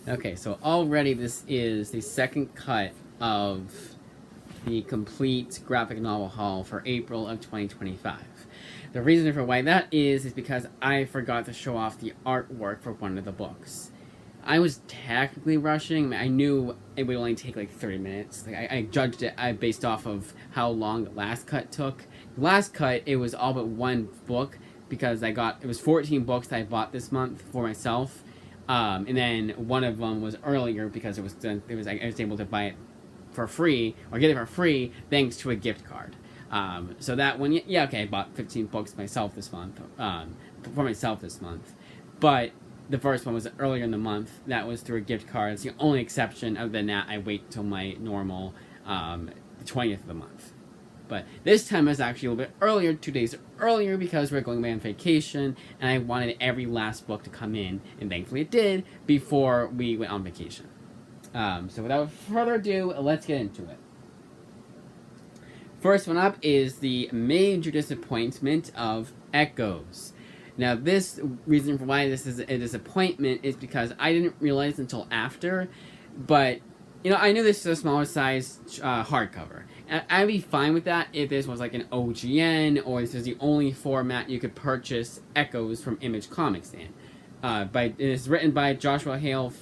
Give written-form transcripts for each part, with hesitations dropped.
Okay, so already this is the second cut of the complete graphic novel haul for April of 2025. The reason for why that is because I forgot to show off the artwork for one of the books. I was technically rushing. I knew it would only take like 30 minutes. Like I judged it based off of how long the last cut took. The last cut, it was all but one book because it was 14 books that I bought this month for myself. And then one of them was earlier because I was able to buy it for free or get it for free thanks to a gift card. So that one, yeah, okay, I bought 15 books myself this month, for myself this month, but the first one was earlier in the month. That was through a gift card. It's the only exception. Other than that, I wait till my normal, the 20th of the month. But this time was actually a little bit earlier, 2 days earlier, because we're going away on vacation, and I wanted every last book to come in, and thankfully it did, before we went on vacation. So without further ado, let's get into it. First one up is the major disappointment of Echoes. Now, this reason for why this is a disappointment is because I didn't realize until after, but, you know, I knew this is a smaller size hardcover. I'd be fine with that if this was like an OGN, or this is the only format you could purchase Echoes from Image Comics in. It is written by Joshua Hale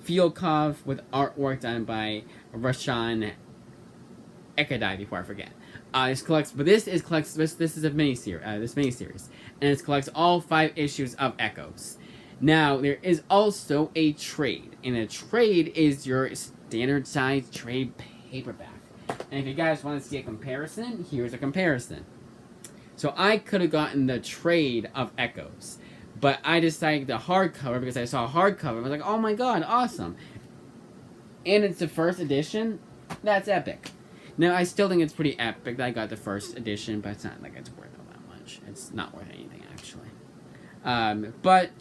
Fialkov with artwork done by Rashan Ekadai, before I forget. This is a miniseries, and it collects all 5 issues of Echoes. Now, there is also a trade, and a trade is your standard size trade paperback. And if you guys want to see a comparison, here's a comparison. So I could have gotten the trade of Echoes, but I decided the hardcover because I saw a hardcover. I was like, oh my god, awesome. And it's the first edition. That's epic. Now, I still think it's pretty epic that I got the first edition, but it's not like it's worth all that much. It's not worth anything, actually. But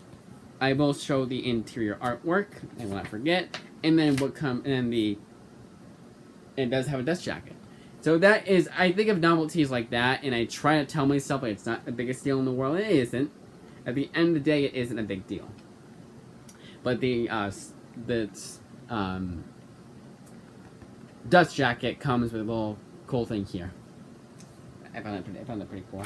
I will show the interior artwork. I will not forget. And then it does have a dust jacket. So that is, I think of novelties like that, and I try to tell myself that it's not the biggest deal in the world. It isn't. At the end of the day, it isn't a big deal. But the dust jacket comes with a little cool thing here. I found it pretty cool.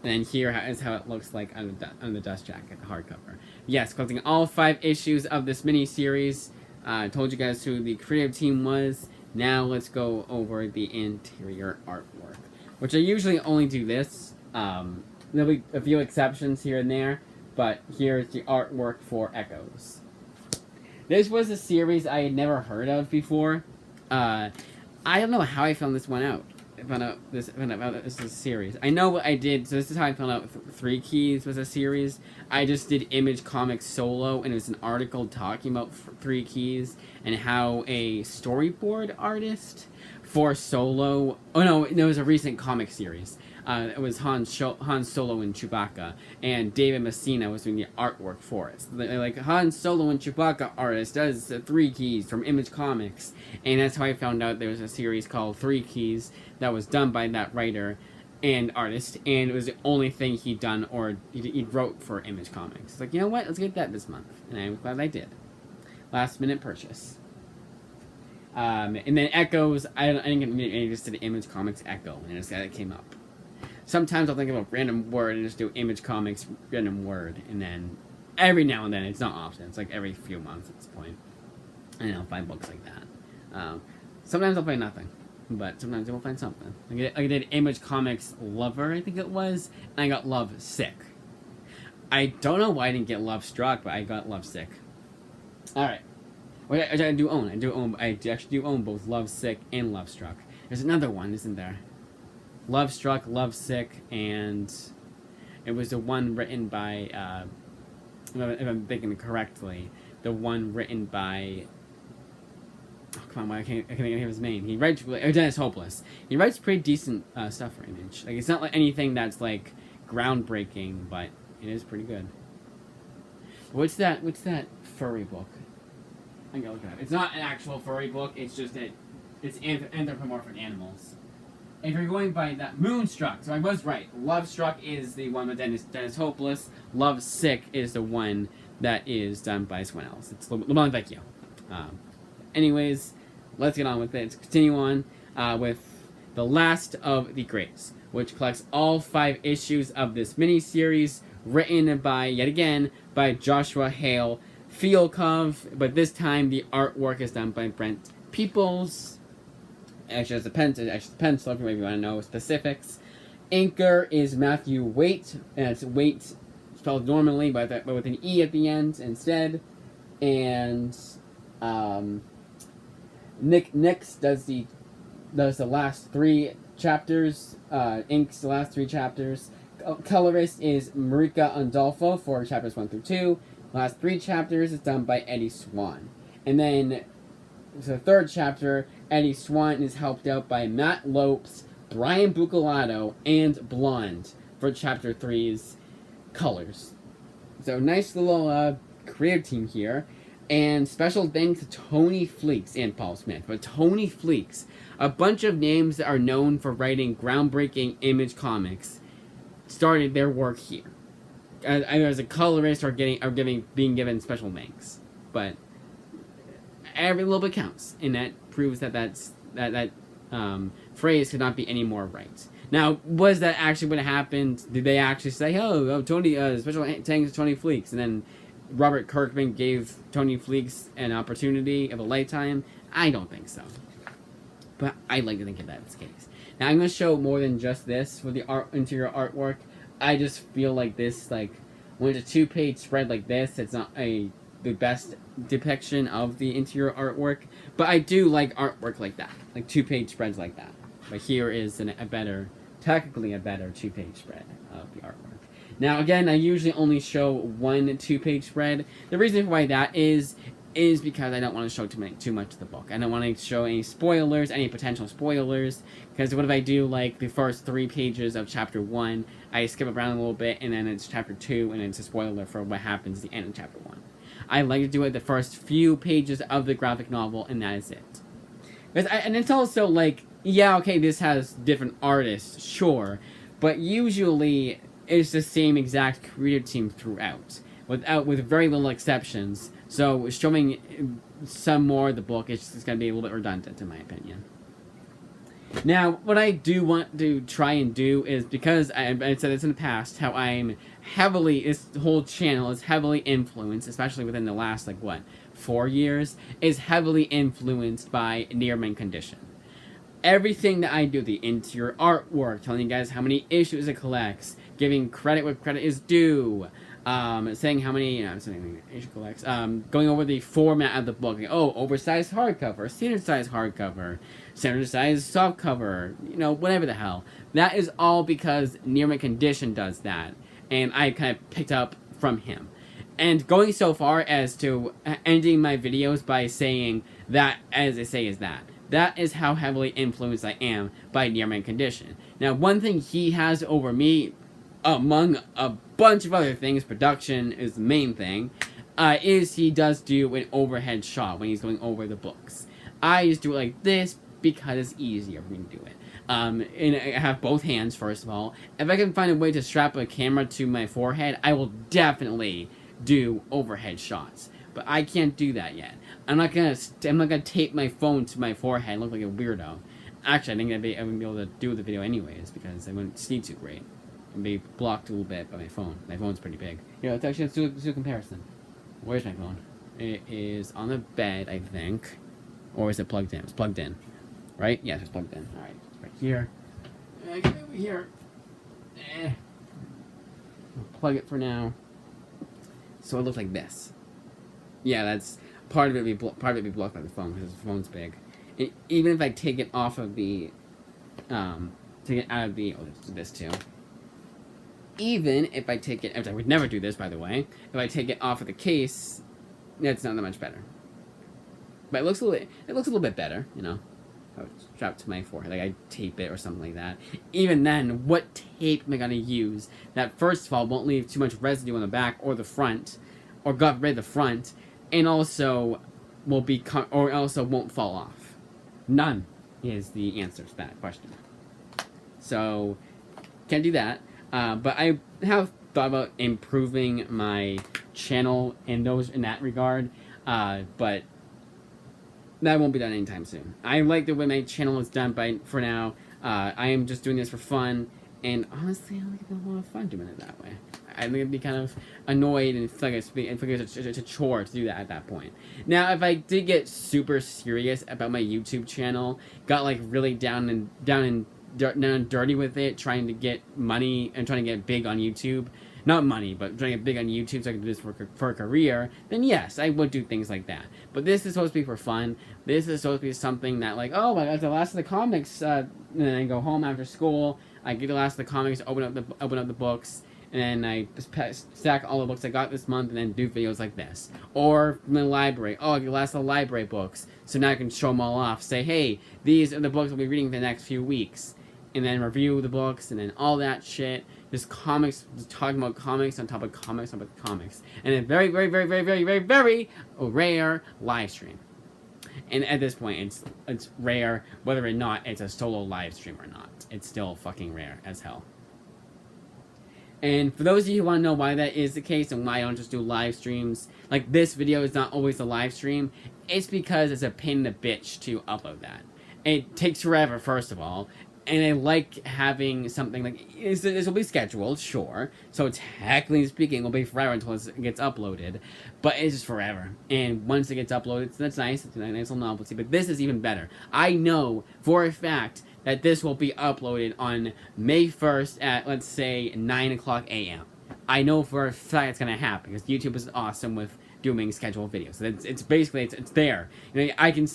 And then here is how it looks like on the dust jacket, the hardcover. Yes, collecting all 5 issues of this mini-series. I told you guys who the creative team was. Now let's go over the interior artwork, which I usually only do this. There'll be a few exceptions here and there, but here's the artwork for Echoes. This was a series I had never heard of before. I don't know how I found this one out. I found out this is a series. I know what I did, so this is how I found out 3 Keys was a series. I just did Image Comics Solo, and it was an article talking about 3 Keys and how a storyboard artist for Solo... Oh no, it was a recent comic series. It was Han Solo and Chewbacca, and David Messina was doing the artwork for it. So like, Han Solo and Chewbacca artist does 3 Keys from Image Comics, and that's how I found out there was a series called 3 Keys that was done by that writer and artist, and it was the only thing he'd done or he wrote for Image Comics. It's like, you know what, let's get that this month, and I'm glad I did. Last minute purchase. And then Echoes, I didn't get any, just did Image Comics Echo, and it came up. Sometimes I'll think of a random word and just do Image Comics random word, and then every now and then, it's not often, it's like every few months at this point, and I'll find books like that. Sometimes I'll find nothing, but sometimes I will find something. I did Image Comics Lover, I think it was, and I got Love Sick. I don't know why I didn't get Love Struck, but I got Love Sick. Alright. Wait, I do own. I actually do own both Love Sick and Love Struck. There's another one, isn't there? Love Struck, Love Sick, and it was the one written by, if I'm thinking correctly, the one written by, oh come on, I can't think of his name. He writes, Dennis Hopeless. He writes pretty decent stuff for Image. Like, it's not like anything that's like groundbreaking, but it is pretty good. What's that furry book? I'm gonna look it up. It's not an actual furry book, it's just it's anthropomorphic animals. If you're going by that, Moonstruck. So I was right. Love Struck is the one with Dennis Hopeless. Love Sick is the one that is done by someone else. It's Le Bon Vecchio. Anyways, let's get on with it. Let's continue on with The Last of the Greats, which collects all 5 issues of this miniseries, written by, yet again, by Joshua Hale Fialkov, but this time the artwork is done by Brent Peoples. Actually, it's a pencil, if you want to know specifics. Inker is Matthew Waite, and it's Waite spelled normally, but with an E at the end instead. And Nick Nix does the last 3 chapters. Inks the last 3 chapters. Colorist is Marika Andolfo for chapters 1 through 2. The last 3 chapters is done by Eddie Swan. And then the 3rd chapter, Eddie Swan is helped out by Matt Lopes, Brian Bucalato, and Blonde for chapter 3's colors. So nice little creative team here. And special thanks to Tony Fleeks and Paul Smith. But Tony Fleeks, a bunch of names that are known for writing groundbreaking Image comics, started their work here. Either as a colorist or being given special thanks. But every little bit counts, and that proves that phrase could not be any more right. Now, was that actually what happened? Did they actually say, "Oh, Tony, special thanks to Tony Fleeks," and then Robert Kirkman gave Tony Fleeks an opportunity of a lifetime? I don't think so, but I like to think of that as the case. Now, I'm going to show more than just this for the interior artwork. I just feel like this, when it's a 2-page spread like this, it's not the best depiction of the interior artwork. But I do like artwork like that, like 2-page spreads like that. But here is technically a better 2-page spread of the artwork. Now, again, I usually only show 1 2-page spread. The reason why that is because I don't want to show too much of the book. I don't want to show any spoilers, any potential spoilers, because what if I do, the first 3 pages of chapter 1, I skip around a little bit, and then it's chapter 2, and it's a spoiler for what happens at the end of chapter 1. I like to do it the first few pages of the graphic novel, and that is it. And it's also yeah, okay, this has different artists, sure, but usually it's the same exact creative team throughout, with very little exceptions. So showing some more of the book is going to be a little bit redundant, in my opinion. Now, what I do want to try and do is, because I said this in the past, how this whole channel is heavily influenced, especially within the last, 4 years, is heavily influenced by Near-Mint Condition. Everything that I do, the interior artwork, telling you guys how many issues it collects, giving credit where credit is due, saying how many issue collects, going over the format of the book, oversized hardcover, standard size hardcover, standard size softcover, whatever the hell. That is all because Near-Mint Condition does that, and I kind of picked up from him. And going so far as to ending my videos by saying that, as I say, is that. That is how heavily influenced I am by Near-Mint Condition. Now, one thing he has over me, among a bunch of other things, production is the main thing, is he does do an overhead shot when he's going over the books. I just do it like this because it's easier for me to do it. And I have both hands, first of all. If I can find a way to strap a camera to my forehead, I will definitely do overhead shots. But I can't do that yet. I'm not gonna tape my phone to my forehead and look like a weirdo. Actually, I think I wouldn't be able to do the video anyways, because I wouldn't see too great. I'd be blocked a little bit by my phone. My phone's pretty big. Let's do a comparison. Where's my phone? It is on the bed, I think. Or is it plugged in? It's plugged in. Right? Yes, it's plugged in. Alright, it's right here. Get it over here. I'll plug it for now. So it looks like this. Yeah, that's part of it. Be blocked by the phone because the phone's big. And even if I take it off of the, take it out of the, this too. Even if I take it, I would never do this, by the way. If I take it off of the case, it's not that much better. But it looks a little bit better, I would strap it to my forehead, I tape it or something like that. Even then, what tape am I gonna use that, first of all, won't leave too much residue on the back or the front, or got rid of the front, and also won't fall off? None is the answer to that question. So, can't do that. But I have thought about improving my channel in that regard, but that won't be done anytime soon. I like the way my channel is done for now. I am just doing this for fun, and honestly, I like it a lot of fun doing it that way. I think it'd be kind of annoyed and feel like it's a chore to do that at that point. Now, if I did get super serious about my YouTube channel, got like really down and dirty with it, trying to get money and trying to get big on YouTube, not money, but trying to get big on YouTube so I can do this for a career, then yes, I would do things like that. But this is supposed to be for fun. This is supposed to be something that, like, oh, I got the last of the comics, and then I go home after school, I get the last of the comics, open up the books, and then I just stack all the books I got this month, and then do videos like this. Or from the library, oh, I get the last of the library books, so now I can show them all off, say, hey, these are the books I'll be reading for the next few weeks. And then review the books, and then all that shit. Just comics, just talking about comics on top of comics on top of comics. And a very, very, very, very, very, very, very rare live stream. And at this point, it's rare, whether or not it's a solo live stream or not. It's still fucking rare as hell. And for those of you who want to know why that is the case and why I don't just do live streams, like this video is not always a live stream, it's because it's a pain in the bitch to upload that. It takes forever, first of all. And I like having something like, this will be scheduled, sure. So technically speaking, it'll be forever until it gets uploaded. But it's just forever. And once it gets uploaded, that's nice. It's a nice little novelty. But this is even better. I know for a fact that this will be uploaded on May 1st at, let's say, 9 o'clock a.m. I know for a fact it's going to happen because YouTube is awesome with doing scheduled videos. It's basically, it's there. You know, I can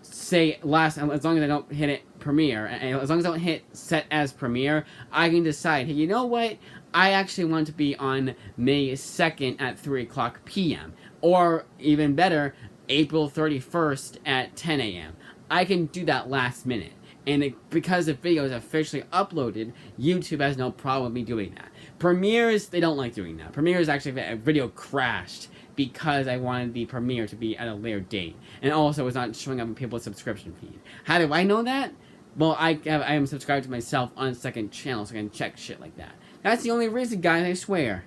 say as long as I don't hit it premiere, and as long as I don't hit set as premiere, I can decide, hey, you know what? I actually want to be on May 2nd at 3 o'clock p.m. Or, even better, April 31st at 10 a.m. I can do that last minute. And because the video is officially uploaded, YouTube has no problem with me doing that. Premieres, they don't like doing that. Premieres, actually, a video crashed because I wanted the premiere to be at a later date. And also, it's not showing up in people's subscription feed. How do I know that? Well, I am subscribed to myself on a second channel, so I can check shit like that. That's the only reason, guys, I swear.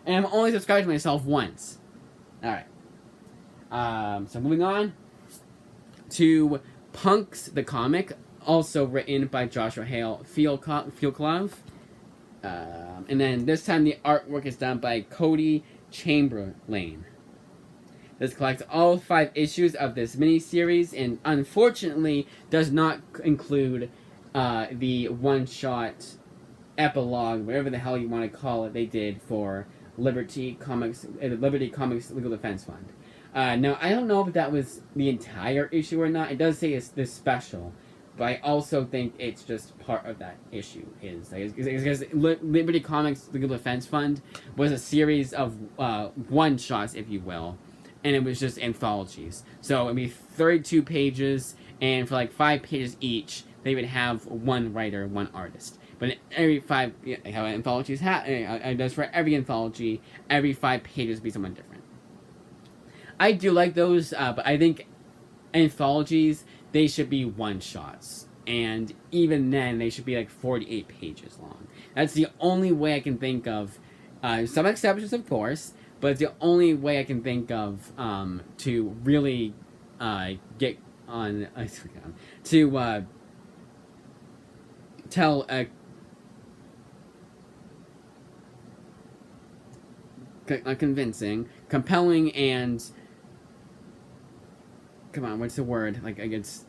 And I'm only subscribed to myself once. Alright. So moving on to Punks the Comic, also written by Joshua Hale Fielklov. And then this time the artwork is done by Cody Chamberlain. This collects all 5 issues of this miniseries, and unfortunately does not include the one-shot epilogue, whatever the hell you want to call it, they did for Liberty Comics Legal Defense Fund. Now, I don't know if that was the entire issue or not. It does say it's this special, but I also think it's just part of that issue. Because Liberty Comics Legal Defense Fund was a series of one-shots, if you will, and it was just anthologies. So it'd be 32 pages, and for like 5 pages each, they would have one writer, one artist. But every 5, how anthologies does for every anthology, every 5 pages would be someone different. I do like those, but I think anthologies, they should be one-shots. And even then, they should be like 48 pages long. That's the only way I can think of, some exceptions of course, but it's the only way I can think of to really get on, to tell a convincing, compelling, and come on, what's the word? Like, it's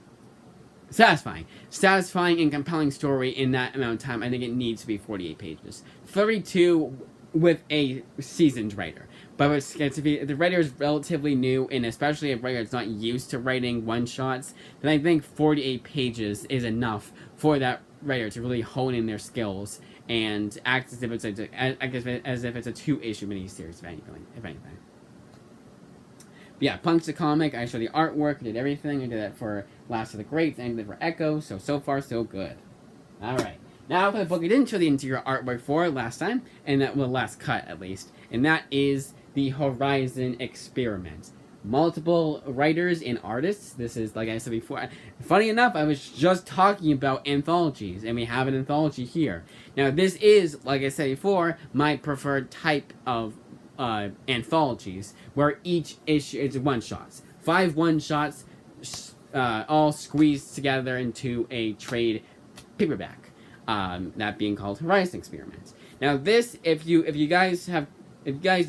satisfying and compelling story in that amount of time. I think it needs to be 48 pages. 32 with a seasoned writer. But if the writer is relatively new, and especially if a writer is not used to writing one-shots, then I think 48 pages is enough for that writer to really hone in their skills and act as if it's a 2-issue miniseries, if anything. But yeah, Punks the Comic, I showed the artwork, I did everything. I did that for Last of the Greats, and I did it for Echo, so far, so good. Alright, now for the book I didn't show the interior artwork for last time, and that, well, last cut at least, and that is the Horizon Experiment. Multiple writers and artists. This is, like I said before, funny enough, I was just talking about anthologies, and we have an anthology here. Now, this is, like I said before, my preferred type of anthologies where each issue is one-shots. 5 one-shots, all squeezed together into a trade paperback. That being called Horizon Experiments. Now this, if you guys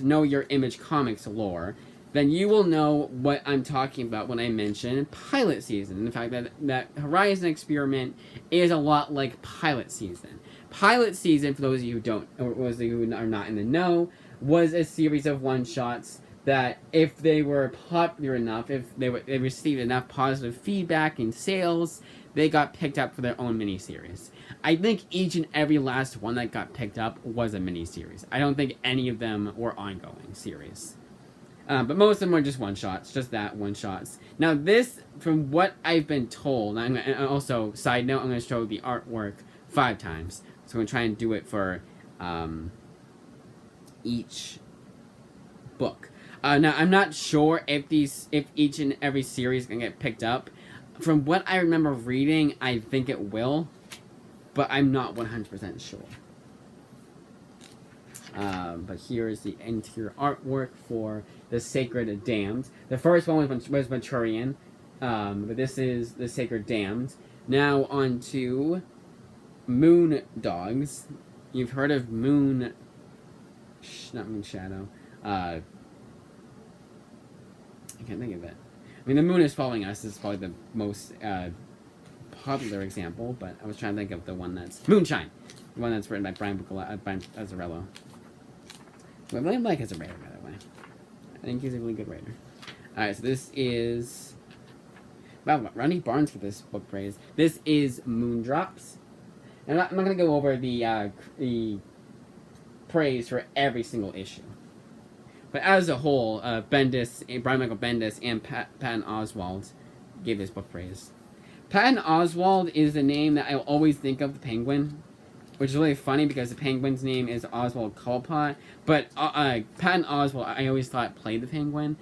know your Image Comics lore, then you will know what I'm talking about when I mention Pilot Season. The fact that Horizon Experiment is a lot like Pilot Season. Pilot Season, for those of you who don't, or those of you who are not in the know, was a series of one-shots that, if they were popular enough, if they received enough positive feedback and sales, they got picked up for their own miniseries. I think each and every last one that got picked up was a miniseries. I don't think any of them were ongoing series. But most of them were just one-shots, just that one-shots. Now this, from what I've been told, and also, side note, I'm going to show the artwork 5 times. So I'm going to try and do it for each book. Now, I'm not sure if each and every series can get picked up. From what I remember reading, I think it will, but I'm not 100% sure. But here is the interior artwork for the Sacred Damned. The first one was Maturian, but this is the Sacred Damned. Now on to Moon Dogs. You've heard of Moon... not Moon Shadow. I can't think of it. I mean, The Moon is Following Us is probably the most popular example, but I was trying to think of the one that's... Moonshine! The one that's written by Brian Azzarello. I really like his writer, by the way. I think he's a really good writer. Alright, so this is... Wow, Ronnie Barnes for this book praise. This is Moondrops. And I'm not going to go over the praise for every single issue. But as a whole, Brian Michael Bendis and Patton Oswalt gave this book praise. Patton Oswalt is the name that I always think of the Penguin, which is really funny because the Penguin's name is Oswald Cobblepot, but Patton Oswalt I always thought played the Penguin.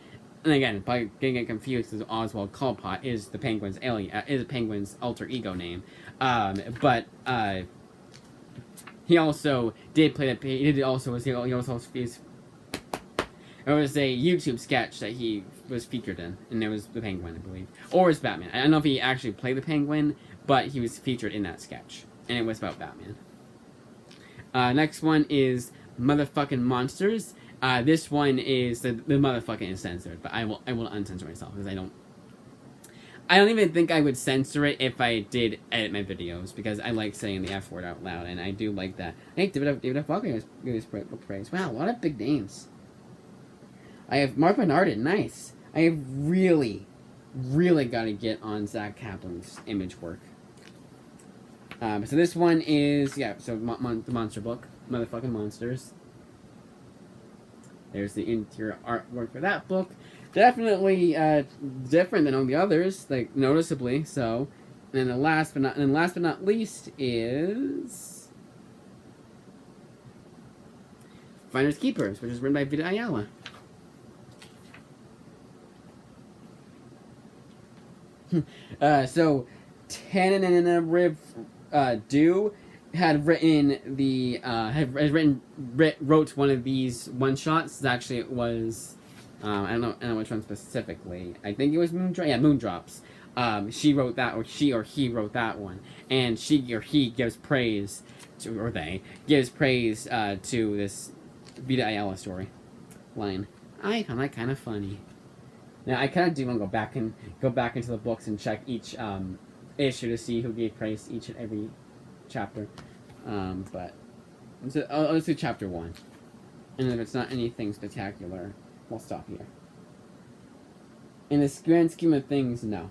And again, by getting it confused, because Oswald Cobblepot is the Penguin's is the Penguin's alter ego name. But he also did play the. He also was there was a YouTube sketch that he was featured in, and it was the Penguin, I believe, or it was Batman. I don't know if he actually played the Penguin, but he was featured in that sketch, and it was about Batman. Next one is Motherfucking Monsters. This one is the motherfucking is censored, but I will uncensor myself because I don't even think I would censor it if I did edit my videos, because I like saying the F word out loud, and I do like that. I think David F. Walker gives this book praise. Wow, a lot of big names. I have Mark Bernardin, nice. I have really got to get on Zach Kaplan's image work. So this one is, the monster book, Motherfucking Monsters. There's the interior artwork for that book. Definitely different than all the others, like noticeably so. And then last but not least is Finders Keepers, which is written by Vita Ayala. So Tananarive had wrote one of these one shots. Actually, it was I don't know which one specifically. I think it was Moondrops. She wrote that, or he wrote that one, and she or he gives praise to, or they gives praise to this Vita Ayala story line. I found that kind of funny. Now I kind of do want to go back into the books and check each issue to see who gave praise to each and every chapter. But let's do chapter 1, and if it's not anything spectacular, we'll stop here. In the grand scheme of things, no.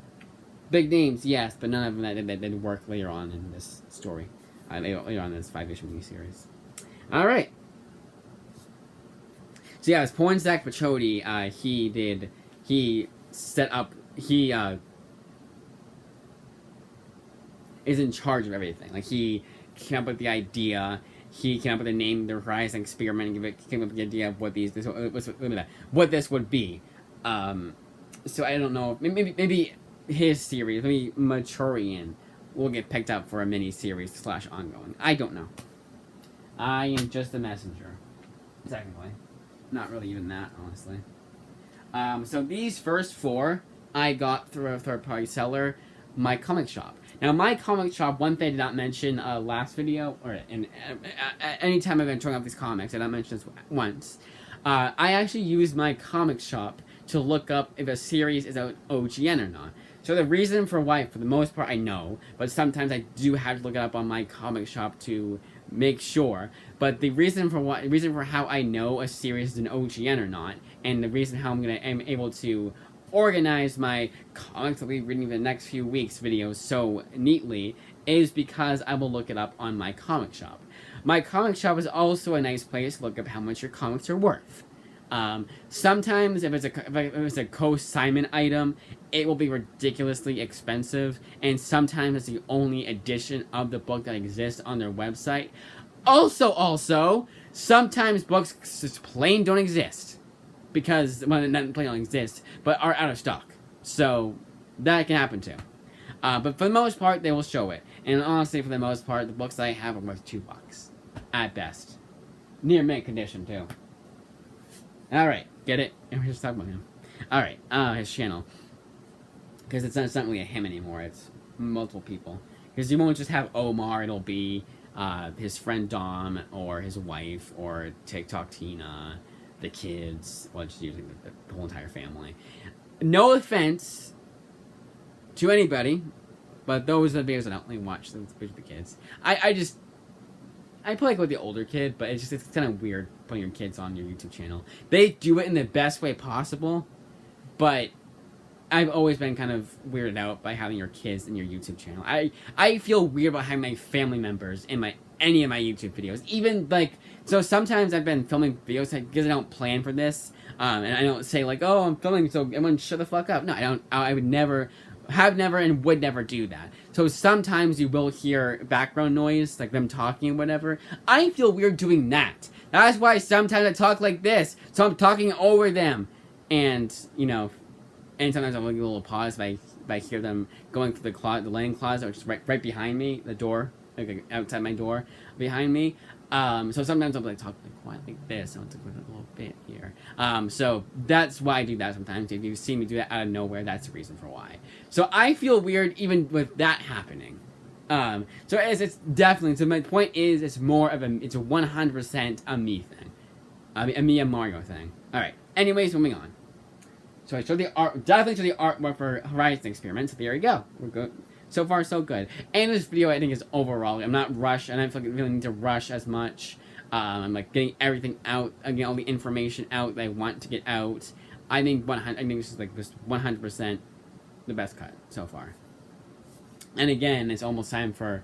Big names, yes, but none of them that did work later on in this story. Later on in this 5-issue miniseries. All right. So yeah, it's Pornzak Pachodi. He is in charge of everything. Like, he came up with the idea. He came up with the name, the Horizon Experiment, and came up with the idea of what what this would be. So I don't know. Maybe his series, maybe Maturian, will get picked up for a mini-series / ongoing. I don't know. I am just a messenger, technically. not really even that, honestly. So these first 4 I got through a third-party seller, my comic shop. Now, my comic shop, one thing I did not mention last video, or any time I've been showing up these comics, I did not mention this once. I actually use my comic shop to look up if a series is an OGN or not. So the reason for why, for the most part, I know, but sometimes I do have to look it up on my comic shop to make sure. But the reason for how I know a series is an OGN or not, and the reason how I'm able to organize my comics I'll be reading in the next few weeks videos so neatly is because I will look it up on my comic shop. My comic shop is also a nice place to look up how much your comics are worth. Sometimes if it's a co-assignment item, it will be ridiculously expensive, and sometimes it's the only edition of the book that exists on their website. Also, sometimes books just plain don't exist. Because, well, not plain don't exist, but are out of stock. So, that can happen too. But for the most part, they will show it. And honestly, for the most part, the books I have are worth $2. At best. Near mint condition, too. Alright, get it? And we're just talking about him. Alright, his channel. Because it's not really a him anymore, it's multiple people. Because you won't just have Omar, it'll be his friend Dom, or his wife, or TikTok Tina, the kids, well, just usually the whole entire family. No offense to anybody, but those are the videos I don't really watch, the kids. I play like with the older kid, but it's kind of weird putting your kids on your YouTube channel. They do it in the best way possible, but I've always been kind of weirded out by having your kids in your YouTube channel. I feel weird about having my family members in any of my YouTube videos. Even so sometimes I've been filming videos because I don't plan for this, and I don't say like, oh, I'm filming, so everyone shut the fuck up. No, I don't. I would never. Have never and would never do that. So sometimes you will hear background noise, like them talking or whatever. I feel weird doing that. That's why sometimes I talk like this. So I'm talking over them. And, and sometimes I'll make a little pause if I hear them going through the linen closet, which is right behind me, the door, like outside my door behind me. So sometimes I'll talk quiet like this. I'll talk a little bit here. So that's why I do that sometimes. If you see me do that out of nowhere, that's the reason for why. So I feel weird even with that happening. So it's definitely, so my point is it's more of it's a 100% a me thing. A me and Mario thing. Alright, anyways, moving on. So I showed the art, definitely showed the artwork for Horizon Experiment, so there we go. We're good. So far, so good. And this video, I think, is overall. I'm not rushed, and I don't really need to rush as much. I'm getting everything out, getting all the information out that I want to get out. I think this is just 100% the best cut so far. And again, it's almost time for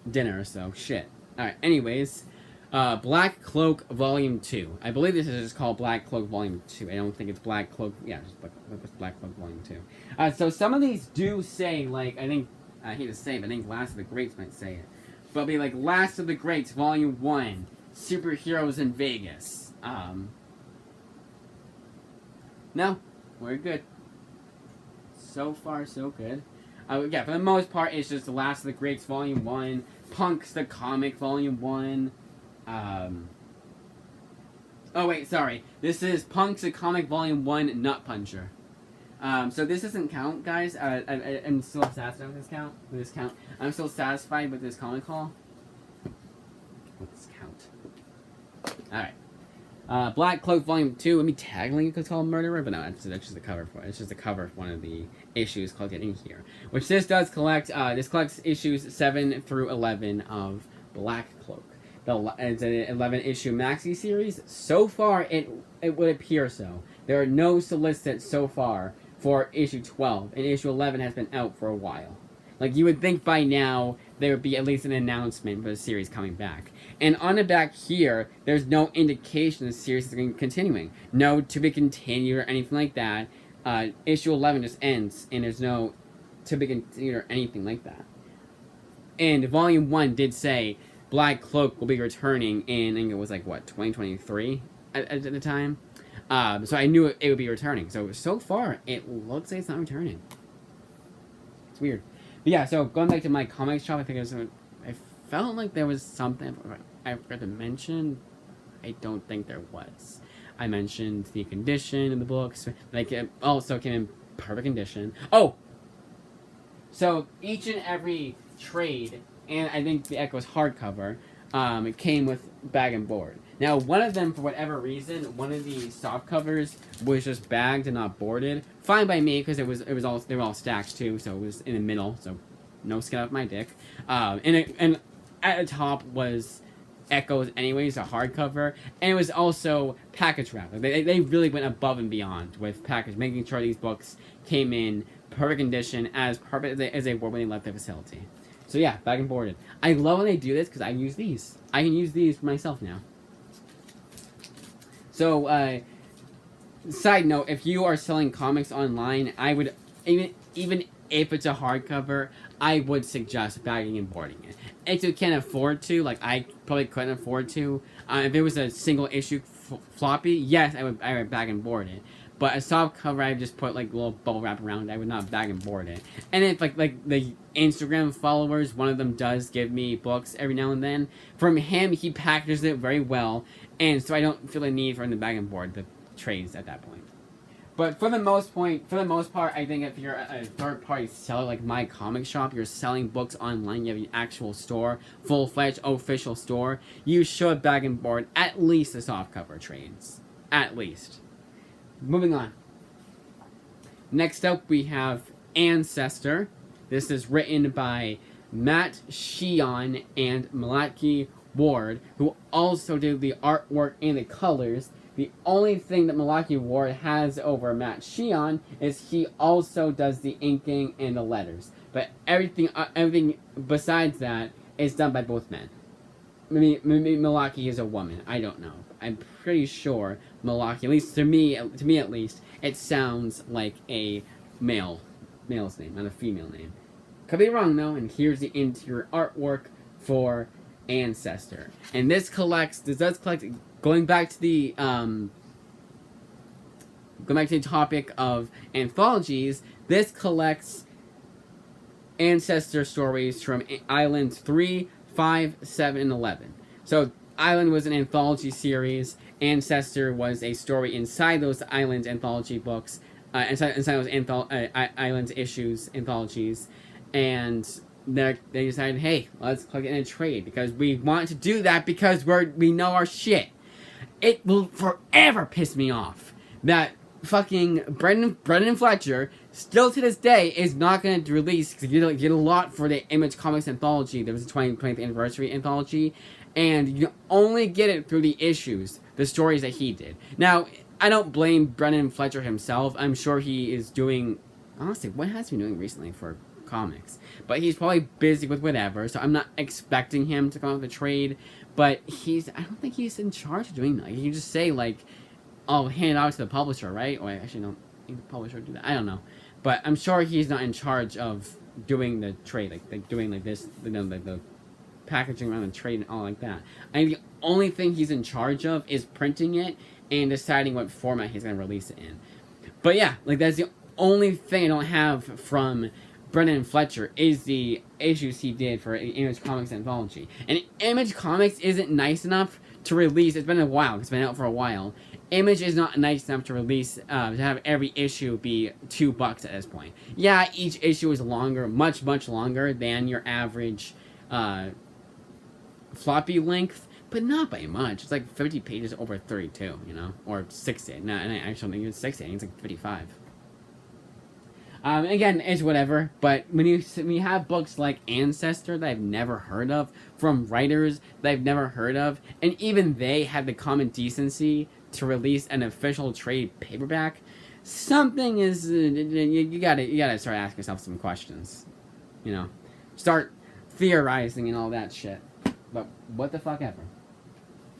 dinner, so shit. All right. Anyways, Black Cloak Volume 2. I believe this is just called Black Cloak Volume 2. I don't think it's Black Cloak. Yeah, just Black Cloak Volume 2. So some of these do say I hate to say it, but I think Last of the Greats might say it. But it'll be like Last of the Greats, Volume 1, Superheroes in Vegas. No, we're good. So far, so good. Yeah, for the most part, it's just The Last of the Greats, Volume 1, Punks the Comic, Volume 1. Oh, wait, sorry. This is Punks the Comic, Volume 1, Nut Puncher. So this doesn't count, guys. I'm still satisfied with this count. I'm still satisfied with this comic haul. Let's count. Alright. Black Cloak Volume 2. Let me tag link it's called Murderer, but no, that's just the cover for it. It's just the cover of one of the issues called Getting Here. Which this does collect, this collects issues 7 through 11 of Black Cloak. It's an 11-issue maxi series. So far, it would appear so. There are no solicits so far for issue 12, and issue 11 has been out for a while. Like, you would think by now there would be at least an announcement for the series coming back. And on the back here, there's no indication the series is continuing. No to be continued or anything like that. Issue 11 just ends, and there's no to be continued or anything like that. And Volume 1 did say Black Cloak will be returning in, I think it was 2023 at the time. So I knew it would be returning. So far, it looks like it's not returning. It's weird. But yeah, so going back to my comic shop, I felt like there was something I forgot to mention. I don't think there was. I mentioned the condition in the books. Like, it also came in perfect condition. Oh! So, each and every trade, and I think the Echo's hardcover, it came with bag and board. Now, one of them, for whatever reason, one of the soft covers was just bagged and not boarded. Fine by me, because they were all stacked too, so it was in the middle, so no skin off my dick. And at the top was Echoes anyways, a hardcover, and it was also package wrapped. They really went above and beyond with package, making sure these books came in perfect condition, as perfect as they were when they left the facility. So yeah, bag and boarded. I love when they do this because I use these. I can use these for myself now. So, side note, if you are selling comics online, I would, even if it's a hardcover, I would suggest bagging and boarding it. If you can't afford to, like I probably couldn't afford to, if it was a single issue floppy, yes, I would bag and board it. But a soft cover, I would just put like a little bubble wrap around it. I would not bag and board it. And if like the Instagram followers, one of them does give me books every now and then. From him, he packages it very well, and so I don't feel the need for him to bag and board the trades at that point. But for the most part, I think if you're a third-party seller like my comic shop, you're selling books online, you have an actual store, full-fledged official store, you should bag and board at least the softcover trades. At least. Moving on. Next up, we have Ancestor. This is written by Matt Sheehan and Malachi Ward, who also did the artwork and the colors. The only thing that Malachi Ward has over Matt Sheehan is he also does the inking and the letters. But everything besides that is done by both men. Maybe Malachi is a woman. I don't know. I'm pretty sure Malachi, at least to me at least, it sounds like a male's name, not a female name. Could be wrong though. And here's the interior artwork for Ancestor. And this does collect. Going back to the topic of anthologies, this collects Ancestor stories from Islands 3, 5, 7, and 11. So Island was an anthology series. Ancestor was a story inside those Islands anthology books, inside those Islands issues anthologies, and they decided, hey, let's collect it in a trade because we want to do that because we know our shit. It will forever piss me off that fucking Brendan Fletcher still to this day is not going to release, because you get a lot for the Image Comics anthology. There was a 20th anniversary anthology, and you only get it through the issues, the stories that he did. Now, I don't blame Brendan Fletcher himself. I'm sure he is doing, honestly, what has he been doing recently for comics? But he's probably busy with whatever, so I'm not expecting him to come up with a trade. But I don't think he's in charge of doing that. You can just say, like, I'll hand it out to the publisher, right? Or actually, no, the publisher do that. I don't know. But I'm sure he's not in charge of doing the trade, like doing like this, the packaging around the trade and all like that. I think the only thing he's in charge of is printing it and deciding what format he's going to release it in. But yeah, like that's the only thing I don't have from Brendan Fletcher is the issues he did for Image Comics anthology. And Image Comics isn't nice enough to release. It's been a while. It's been out for a while. Image is not nice enough to release, to have every issue be $2 at this point. Yeah, each issue is longer, much longer than your average floppy length, but not by much. It's like 50 pages over 32, you know, or 60. No, and I actually think it's 60. I think it's like 55. Again, it's whatever, but when you have books like Ancestor that I've never heard of, from writers that I've never heard of, and even they had the common decency to release an official trade paperback, something is, you gotta start asking yourself some questions. You know, start theorizing and all that shit. But what the fuck ever.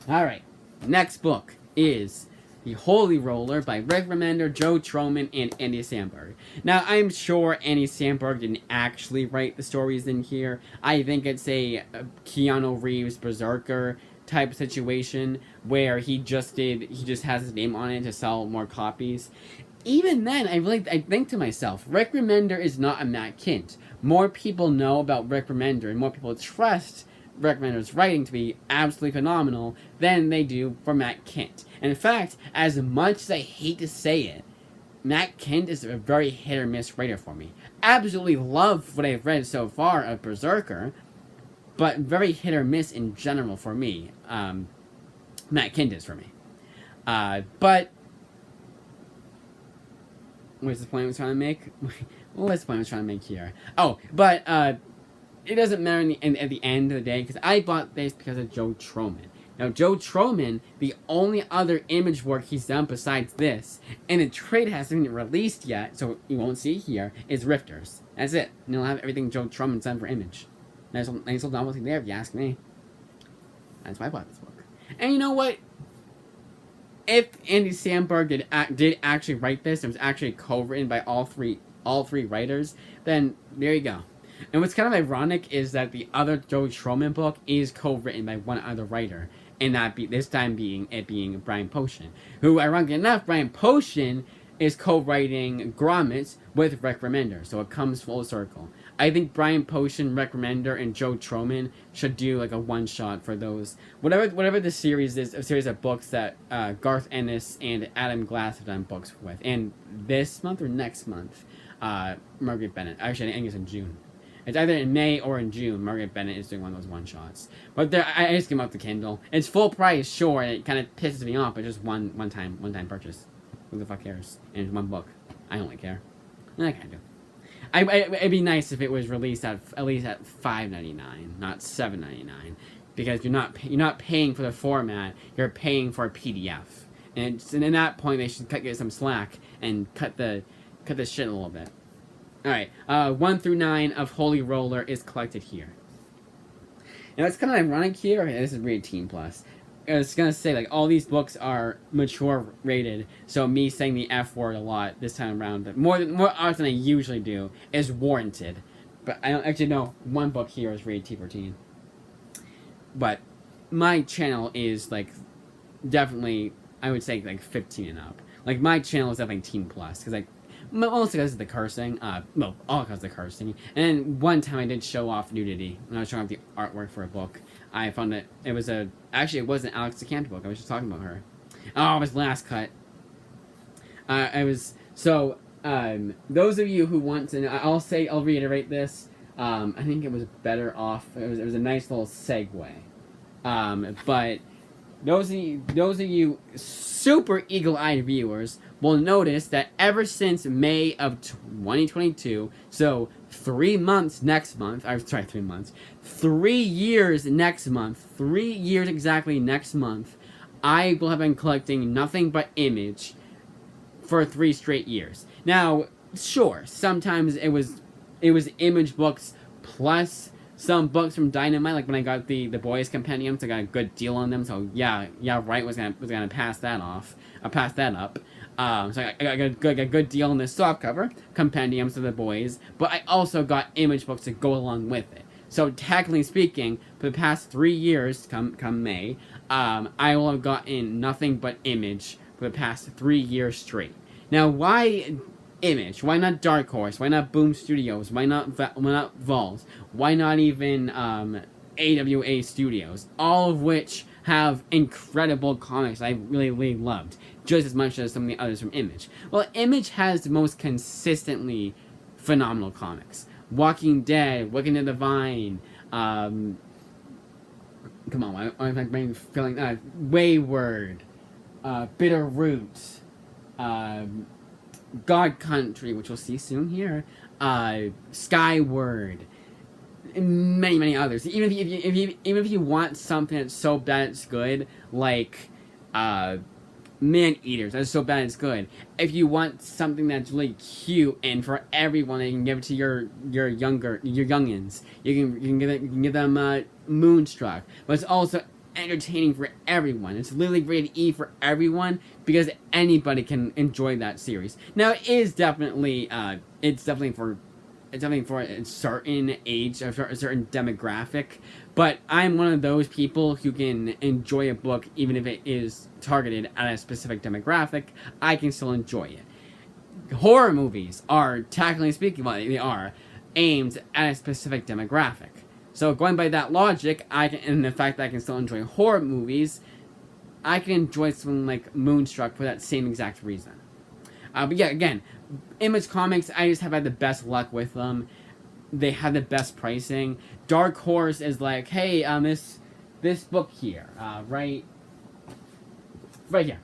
Alright, next book is The Holy Roller by Rick Remender, Joe Troman, and Andy Samberg. Now, I'm sure Andy Samberg didn't actually write the stories in here. I think it's a Keanu Reeves Berserker type situation where he just has his name on it to sell more copies. Even then, I think to myself, Rick Remender is not a Matt Kint. More people know about Rick Remender and more people trust Recommender's writing to be absolutely phenomenal than they do for Matt Kindt. And in fact, as much as I hate to say it, Matt Kindt is a very hit or miss writer for me. Absolutely love what I've read so far of Berserker, but very hit or miss in general for me. Matt Kindt is for me. But what's the point I was trying to make? What's the point I was trying to make here? Oh, but it doesn't matter at the end of the day, because I bought this because of Joe Troman. Now, Joe Troman, the only other image work he's done besides this, and the trade hasn't been released yet, so you won't see it here, is Rifters. That's it. And you'll have everything Joe Troman's done for image. Nice little novelty there, if you ask me. That's why I bought this book. And you know what? If Andy Samberg did actually write this, it was actually co-written by all three writers, then there you go. And what's kind of ironic is that the other Joe Troman book is co-written by one other writer, and this time being Brian Posehn, who, ironically enough, Brian Posehn is co-writing Grommets with Rick Remender, so it comes full circle. I think Brian Posehn, Rick Remender, and Joe Troman should do like a one-shot for those. Whatever the series is, a series of books that Garth Ennis and Adam Glass have done books with. And this month or next month, Margaret Bennett. Actually, I think it's in June. It's either in May or in June. Margaret Bennett is doing one of those one-shots. But I just came up the Kindle. It's full price, sure, and it kind of pisses me off, but just one-time purchase. Who the fuck cares? And it's one book. I don't really care. I kind of do. It'd be nice if it was released at least at $5.99, not $7.99, because you're not paying for the format. You're paying for a PDF, and at that point they should get some slack and cut the shit a little bit. All right, 1 through 9 of Holy Roller is collected here. Now it's kind of ironic here. Okay, this is rated teen plus. I was gonna say, like, all these books are mature rated, so me saying the F word a lot this time around, but more often than I usually do, is warranted. But I don't actually know one book here is rated T for teen. But my channel is, like, definitely, I would say, like, 15 and up. Like, my channel is definitely teen plus, because, like, mostly because of the cursing, all because of the cursing. And then one time I did show off nudity, when I was showing off the artwork for a book. I found it was actually it wasn't Alex DeCamp book, I was just talking about her. Oh, it was Last Cut. Those of you who want to know, I'll reiterate this, I think it was better off, it was a nice little segue. But those of you super eagle-eyed viewers will notice that ever since May of 2022, so 3 months next month, 3 months, 3 years next month, 3 years exactly next month, I will have been collecting nothing but Image for 3 straight years. Now, sure, sometimes it was Image books plus some books from Dynamite, like when I got the Boys Compendiums, I got a good deal on them, so yeah, right, was gonna pass that up. So I got a good deal on the softcover compendiums of the Boys, but I also got Image books to go along with it. So technically speaking, for the past 3 years, come May, I will have gotten nothing but Image for the past 3 years straight. Now, why Image? Why not Dark Horse? Why not Boom Studios? Why not Vault? Why not even AWA Studios? All of which have incredible comics I really, really loved, just as much as some of the others from Image. Well, Image has the most consistently phenomenal comics. Walking Dead, Wicked and the Vine, come on, why am I feeling Wayward, Bitter Roots, God Country, which we'll see soon here, Skyward, and many others. Even if you want something that's so bad it's good, like Man Eaters, that's so bad it's good. If you want something that's really cute and for everyone, you can give it to your youngins. You can give them Moonstruck, but it's also entertaining for everyone. It's literally rated E for everyone because anybody can enjoy that series. Now it is definitely for a certain age, a certain demographic, but I'm one of those people who can enjoy a book even if it is targeted at a specific demographic. I can still enjoy it. Horror movies are, technically speaking, well, they are aimed at a specific demographic. So going by that logic, and the fact that I can still enjoy horror movies, I can enjoy something like Moonstruck for that same exact reason. But yeah, again, Image Comics, I just have had the best luck with them. They have the best pricing. Dark Horse is like, hey, this book here, right here,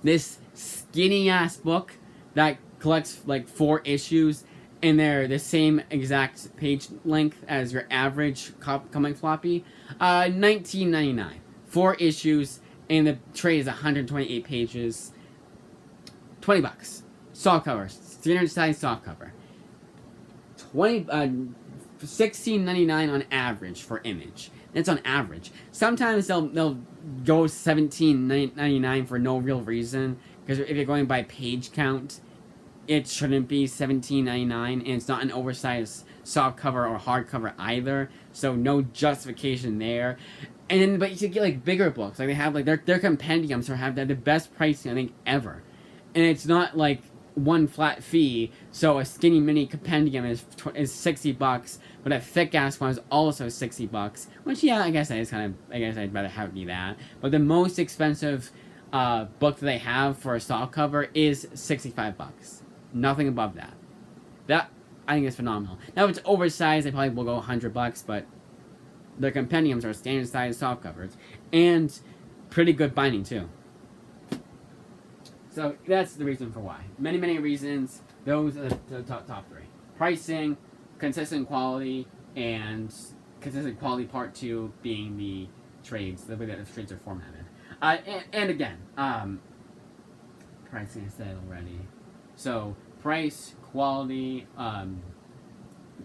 this skinny ass book that collects like 4 issues, and they're the same exact page length as your average comic floppy. $19.99, 4 issues, and the trade is 128 pages. $20. Soft cover, 300 size soft cover. $16.99 on average for Image. That's on average. Sometimes they'll go $17.99 for no real reason, because if you're going by page count, it shouldn't be $17.99, and it's not an oversized soft cover or hardcover either, so no justification there. And then, but you should get like bigger books, like they have like their compendiums have the best pricing I think ever, and it's not like one flat fee. So a skinny mini compendium is $60, but a thick ass one is also $60. Which yeah, I guess I'd rather have it be that. But the most expensive book that they have for a soft cover is $65. Nothing above that. That I think is phenomenal. Now if it's oversized, they probably will go $100, but their compendiums are standard size soft covers and pretty good binding too. So that's the reason for why. Many, many reasons. Those are the top 3. Pricing, consistent quality, and consistent quality part 2 being the trades, the way that the trades are formatted. And again, pricing I said already. So price, quality,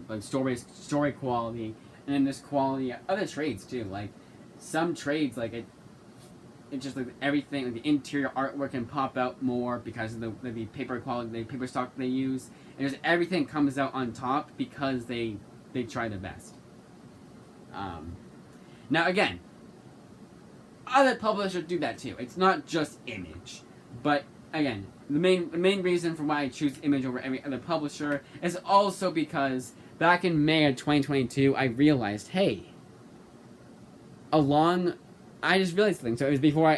like story quality, and then this quality, other trades too. Like some trades, like it's just like everything, like the interior artwork can pop out more because of the paper quality, the paper stock they use, and just everything comes out on top because they try their best. Now again, other publishers do that too. It's not just Image, but again, the main reason for why I choose Image over every other publisher is also because back in May of 2022, I realized, hey, I just realized something. So it was before I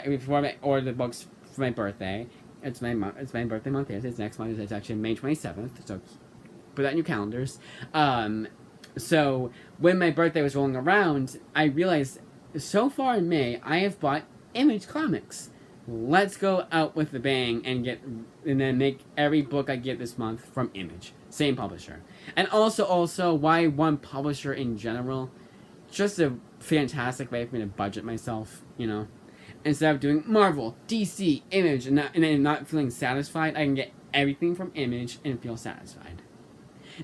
ordered the books for my birthday. It's my birthday month. Yes, it's next month. It's actually May 27th. So put that in your calendars. So when my birthday was rolling around, I realized so far in May I have bought Image Comics. Let's go out with the bang and then make every book I get this month from Image, same publisher. And also why one publisher in general? Just a fantastic way for me to budget myself, you know. Instead of doing Marvel, DC, Image, and not feeling satisfied, I can get everything from Image and feel satisfied.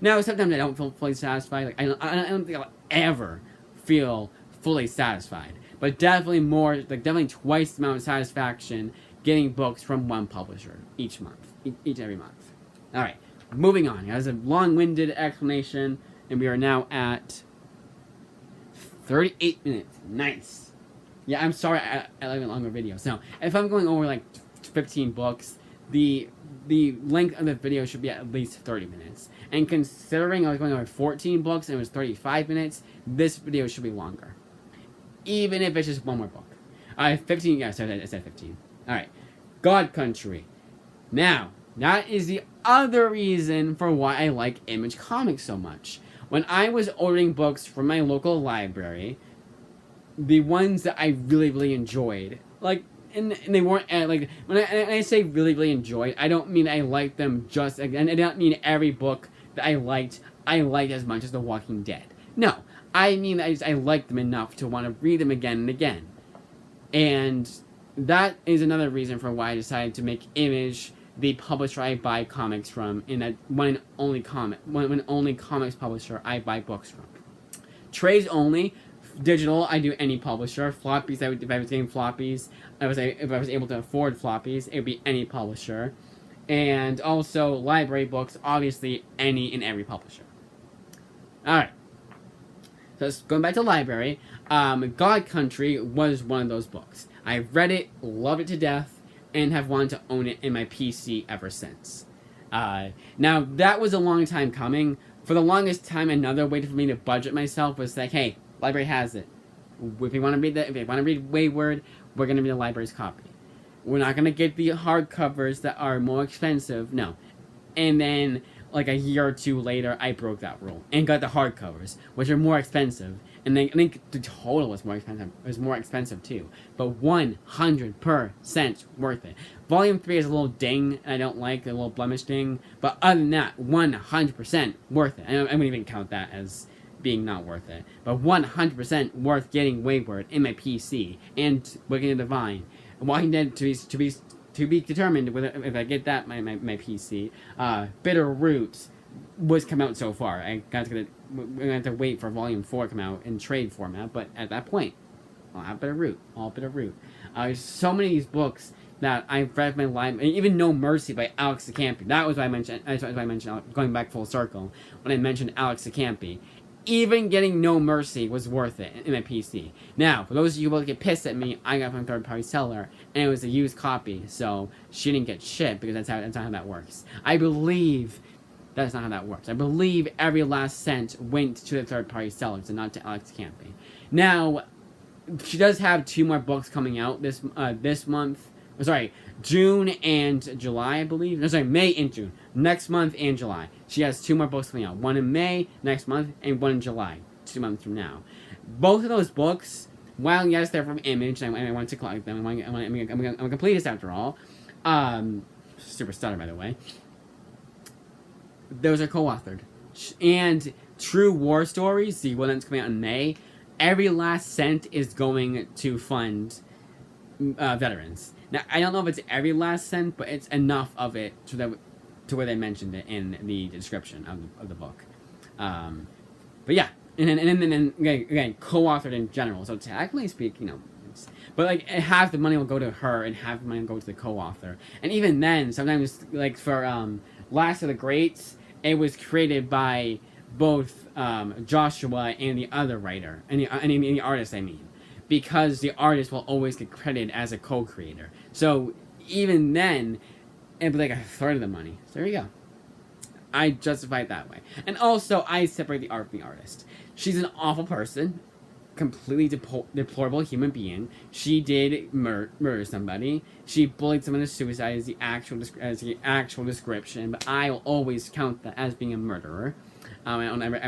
Now, sometimes I don't feel fully satisfied. Like I don't think I'll ever feel fully satisfied, but definitely twice the amount of satisfaction getting books from one publisher each every month. All right, moving on. That was a long-winded explanation, and we are now at 38 minutes. Nice. Yeah, I'm sorry I like a longer video. So if I'm going over like 15 books, the length of the video should be at least 30 minutes. And considering I was going over 14 books and it was 35 minutes, this video should be longer. Even if it's just one more book. 15, yeah, sorry, I said 15. Alright. God Country. Now, that is the other reason for why I like Image Comics so much. When I was ordering books from my local library, the ones that I really, really enjoyed, like, and they weren't, like, when I say really, really enjoyed, I don't mean I liked them just, and I don't mean every book that I liked as much as The Walking Dead. No, I mean I liked them enough to want to read them again and again. And that is another reason for why I decided to make Image the publisher I buy comics from, in that one and only comics publisher I buy books from. Trades only. Digital, I do any publisher. Floppies, if I was getting floppies, if I was able to afford floppies, it would be any publisher. And also, library books, obviously, any and every publisher. Alright. So, going back to library, God Country was one of those books. I've read it, loved it to death, and have wanted to own it in my PC ever since. Now, that was a long time coming. For the longest time, another way for me to budget myself was like, hey, library has it. If you want to read Wayward, we're gonna read the library's copy. We're not gonna get the hardcovers that are more expensive. No. And then, like a year or two later, I broke that rule and got the hardcovers, which are more expensive. And then I think the total was more expensive. It was more expensive too, but 100% worth it. Volume 3 is a little ding, and I don't like a little blemish ding. But other than that, 100% worth it. I wouldn't even count that as being not worth it. But 100% worth getting Wayward in my PC and Wicked and Divine. Walking Dead to be determined whether if I get that my PC. Bitter Roots was come out so far. We're gonna have to wait for Volume 4 to come out in trade format, but at that point, I'll have Bitter Root. There's so many of these books that I've read my life, even No Mercy by Alex DeCampi. That was what I mentioned. That's what I mentioned, going back full circle, when I mentioned Alex DeCampi. Even getting No Mercy was worth it in my PC. Now, for those of you who will get pissed at me, I got it from a third-party seller, and it was a used copy, so she didn't get shit, because that's not how that works. I believe that's not how that works. I believe every last cent went to the third-party sellers and not to Alex DeCampi. Now, she does have 2 more books coming out this month. Sorry, June and July, I believe. No, sorry, May and June. Next month and July. She has 2 more books coming out. One in May, next month, and one in July, 2 months from now. Both of those books, while yes, they're from Image, and I want to collect them, I'm a completist after all. Super stutter, by the way. Those are co-authored. And True War Stories, the one that's coming out in May, every last cent is going to fund veterans. Now, I don't know if it's every last cent, but it's enough of it to where they mentioned it in the description of the book. But yeah, and then again, co-authored in general. So technically speaking, but like half the money will go to her and half the money will go to the co-author. And even then, sometimes like for Last of the Greats, it was created by both Joshua and the other writer and the artist. I mean. Because the artist will always get credited as a co-creator. So even then, it'd be like a third of the money. So there you go. I justify it that way. And also, I separate the art from the artist. She's an awful person. Completely deplorable human being. She did murder somebody. She bullied someone to suicide as the actual description. But I will always count that as being a murderer. I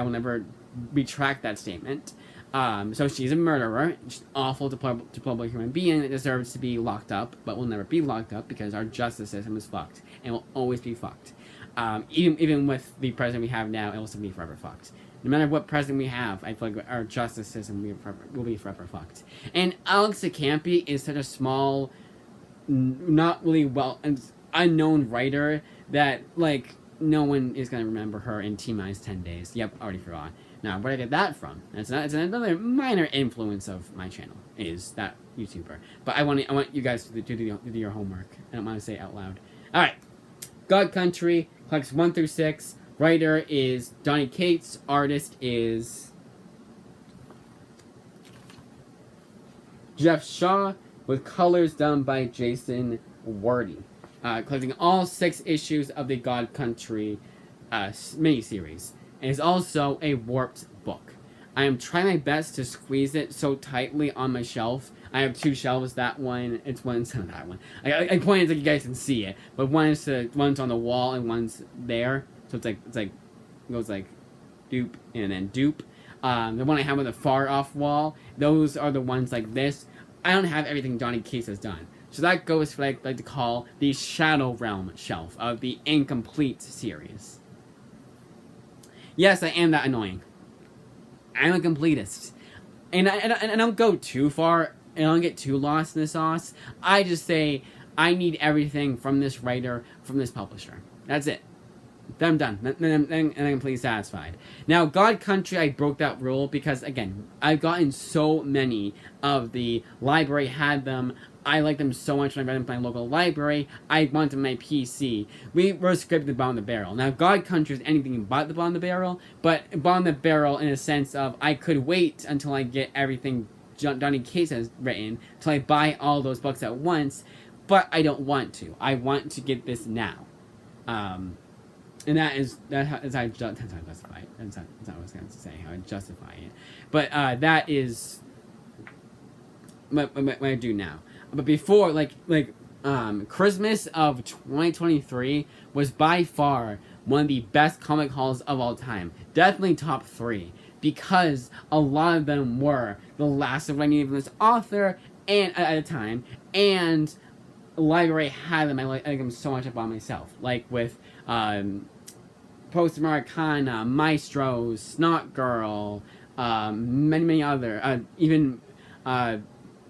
will never retract that statement. So she's a murderer. She's an awful, deplorable human being that deserves to be locked up, but will never be locked up because our justice system is fucked and will always be fucked. Even with the president we have now, it will still be forever fucked. No matter what president we have, I feel like our justice system will be forever fucked. And Alex DeCampi is such a small, not really well unknown writer that like no one is gonna remember her in T-minus 10 days. Yep, already forgot. Now, where did I get that from? It's another minor influence of my channel, is that YouTuber. But I want you guys to do your homework. I don't want to say it out loud. Alright. God Country, collects 1 through 6. Writer is Donny Cates. Artist is Jeff Shaw, with colors done by Jason Wardy. Collecting all 6 issues of the God Country miniseries. It is also a warped book. I am trying my best to squeeze it so tightly on my shelf. I have 2 shelves. That one, it's one's not that one. I pointed so you guys can see it, but one's on the wall and one's there. So it's like it goes like dupe and then dupe. The one I have on the far off wall, those are the ones like this. I don't have everything Donny Cates has done. So that goes for like to call the Shadow Realm shelf of the incomplete series. Yes, I am that annoying. I'm a completist. And I don't go too far. I don't get too lost in the sauce. I just say, I need everything from this writer, from this publisher. That's it. Then I'm done. And I'm completely satisfied. Now, God Country, I broke that rule because, again, I've gotten so many of the library had them. I like them so much when I read them from my local library. I want them on my PC. We were scripted the bottom of the barrel. Now, God Country is anything but the bottom of the barrel, but bottom of the barrel in a sense of I could wait until I get everything Donny Cates has written, until I buy all those books at once, but I don't want to. I want to get this now. And that's how I justify it. That's not what I was going to say, how I justify it. But that is what I do now. But before, Christmas of 2023 was by far one of the best comic hauls of all time. Definitely top 3. Because a lot of them were the last of what I needed from this author and at a time. And the library had them. I like them so much about myself. Like with Post Americana, Maestros, Snot Girl, many other, even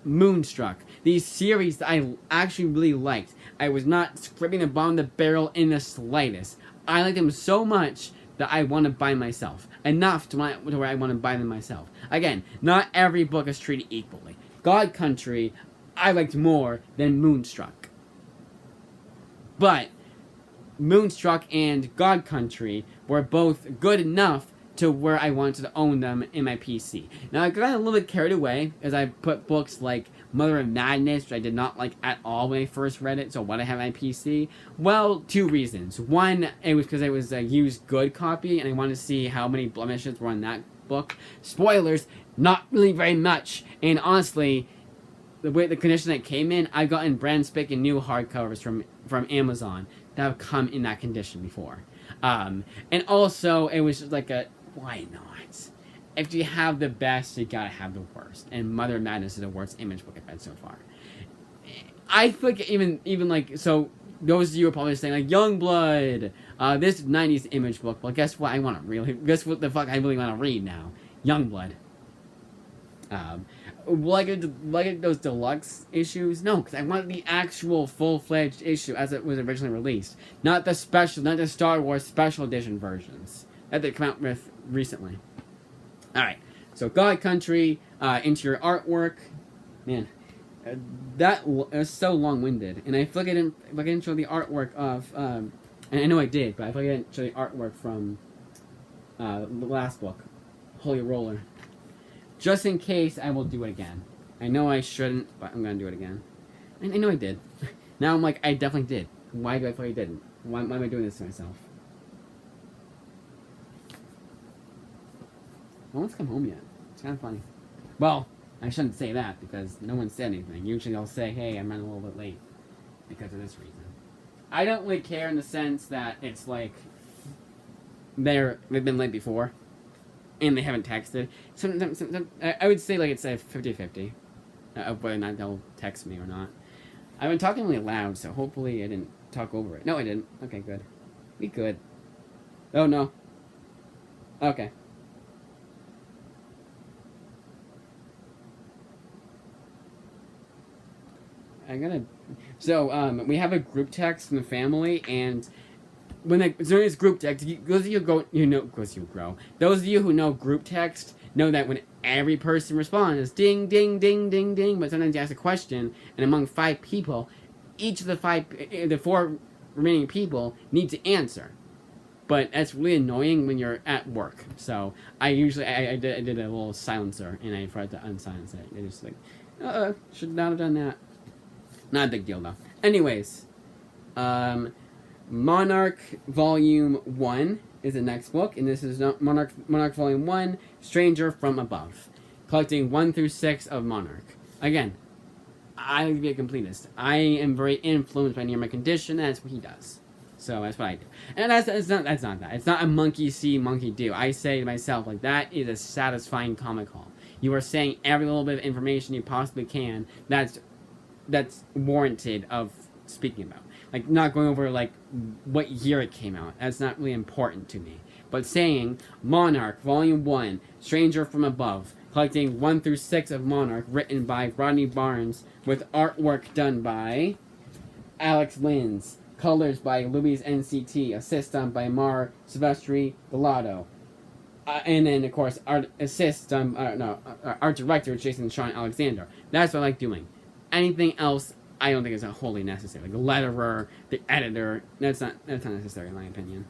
Moonstruck. These series that I actually really liked. I was not scraping the bottom of the barrel in the slightest. I liked them so much that I want to buy myself. Enough to where I want to buy them myself. Again, not every book is treated equally. God Country, I liked more than Moonstruck. But Moonstruck and God Country were both good enough to where I wanted to own them in my PC. Now, I got a little bit carried away as I put books like Mother of Madness, which I did not like at all when I first read it, so why did I have my PC? Well, 2 reasons. One, it was because it was a used good copy, and I wanted to see how many blemishes were on that book. Spoilers, not really very much, and honestly, the condition that it came in, I've gotten brand spanking new hardcovers from Amazon that have come in that condition before. And also, it was just like why not? If you have the best, you gotta have the worst. And Mother of Madness is the worst image book I've read so far. I think even like, so those of you are probably saying like, Youngblood, this 90s image book. Well, guess what I want to really, guess what the fuck I really want to read now? Youngblood. Like those deluxe issues? No, because I wanted the actual full-fledged issue as it was originally released. Not the Star Wars special edition versions that they come out with recently. Alright, so God Country, interior artwork. Man, that is so long-winded. And I feel like I didn't show the artwork of, and I know I did, but I feel like I didn't show the artwork from the last book, Holy Roller. Just in case, I will do it again. I know I shouldn't, but I'm going to do it again. I know I did. Now I'm like, I definitely did. Why do I feel like I didn't? Why am I doing this to myself? No one's come home yet. It's kind of funny. Well, I shouldn't say that because no one said anything. Usually they'll say, hey, I'm running a little bit late because of this reason. I don't really care in the sense that it's like they've been late before and they haven't texted. Sometimes I would say like it's a 50-50 of whether or not they'll text me or not. I've been talking really loud, so hopefully I didn't talk over it. No, I didn't. Okay, good. We good. Oh, no. Okay. So, we have a group text from the family, and during this group text, those of you who know group text know that when every person responds, it's ding, ding, ding, ding, ding, but sometimes you ask a question, and among 5 people, each of the 4 remaining people need to answer. But that's really annoying when you're at work. So I did a little silencer, and I forgot to unsilence it. It just like, should not have done that. Not a big deal, though. Anyways, Monarch Volume 1 is the next book, and this is Monarch Volume 1, Stranger from Above. Collecting 1 through 6 of Monarch. Again, I like to be a completist. I am very influenced by Near My Condition, and that's what he does. So that's what I do. And that's not that. It's not a monkey see, monkey do. I say to myself, like, that is a satisfying comic haul. You are saying every little bit of information you possibly can that's warranted of speaking about. Like, not going over, like, what year it came out. That's not really important to me. But saying, Monarch, Volume 1, Stranger from Above, collecting 1 through 6 of Monarch, written by Rodney Barnes, with artwork done by Alex Linz, colors by Louise NCT, assist done by Mar Silvestri Galato. And then, of course, art director Jason Sean Alexander. That's what I like doing. Anything else, I don't think is wholly necessary. Like the letterer, the editor, that's not necessary in my opinion.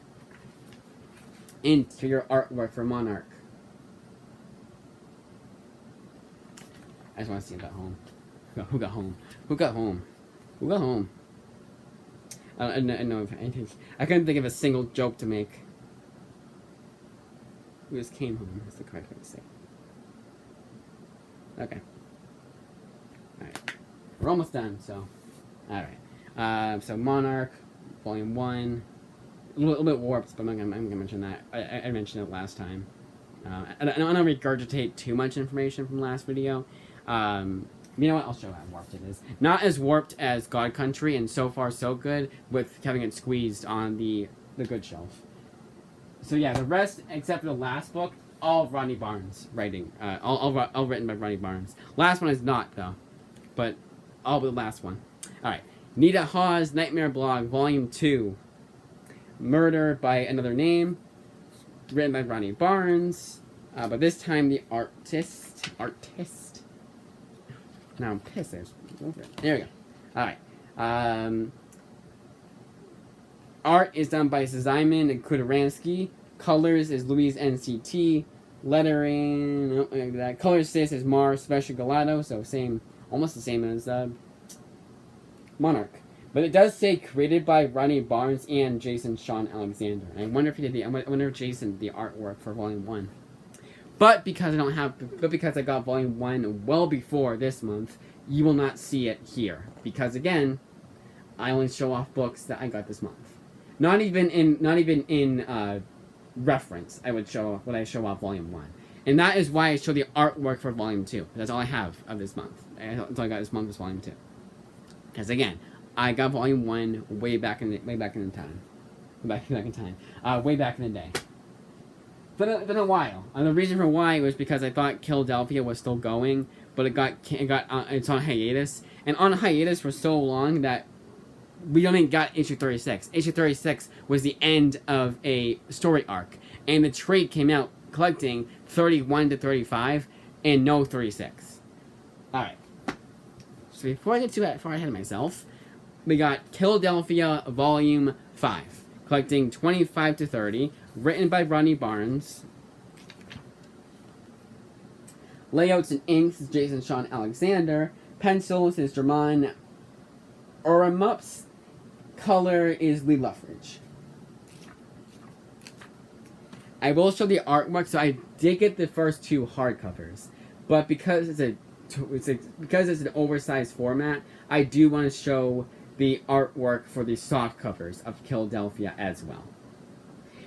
Interior artwork for Monarch. I just want to see who got home. Who got home? Who got home? Who got home? I couldn't think of a single joke to make. We just came home. That's the correct way to say it. Okay. Alright. We're almost done, so. Alright. So Monarch, Volume 1. A little bit warped, but I'm gonna mention that. I mentioned it last time. I don't want to regurgitate too much information from last video. You know what? I'll show how warped it is. Not as warped as God Country, and so far so good, with having it squeezed on the good shelf. So yeah, the rest, except for the last book, all Ronnie Barnes writing. All written by Ronnie Barnes. Last one is not, though. But all but the last one. Alright. Nita Hawes, Nightmare Blog, Volume 2. Murder by Another Name. Written by Ronnie Barnes. But this time the artist. Now I'm pissed. There we go. Alright. Art is done by Simon and Kudaransky. Colors is Louise NCT. Lettering, that. Color assist is Mar Special Galato, so almost the same as Monarch. But it does say created by Ronnie Barnes and Jason Sean Alexander. And I wonder if he did I wonder if Jason did the artwork for Volume 1. But because I got Volume 1 well before this month, you will not see it here. Because again, I only show off books that I got this month. Not even in reference, I would show off when I show off Volume 1. And that is why I show the artwork for Volume 2. That's all I have of this month. That's all I got this month is Volume 2. Because again, I got Volume 1 way back in the time. Way back in the day. Been a while. And the reason for why was because I thought Killadelphia was still going, but it's on hiatus. And on hiatus for so long that we only got issue 36. Issue 36 was the end of a story arc. And the trade came out collecting 31 to 35 and no 36. Alright. So before I get too far ahead of myself, we got Killadelphia Volume 5. Collecting 25 to 30. Written by Ronnie Barnes. Layouts and inks is Jason Sean Alexander. Pencils is German Oramups. Color is Lee Luffridge. I will show the artwork. So I did get the first two hardcovers, but because it's an oversized format, I do want to show the artwork for the soft covers of Killadelphia as well.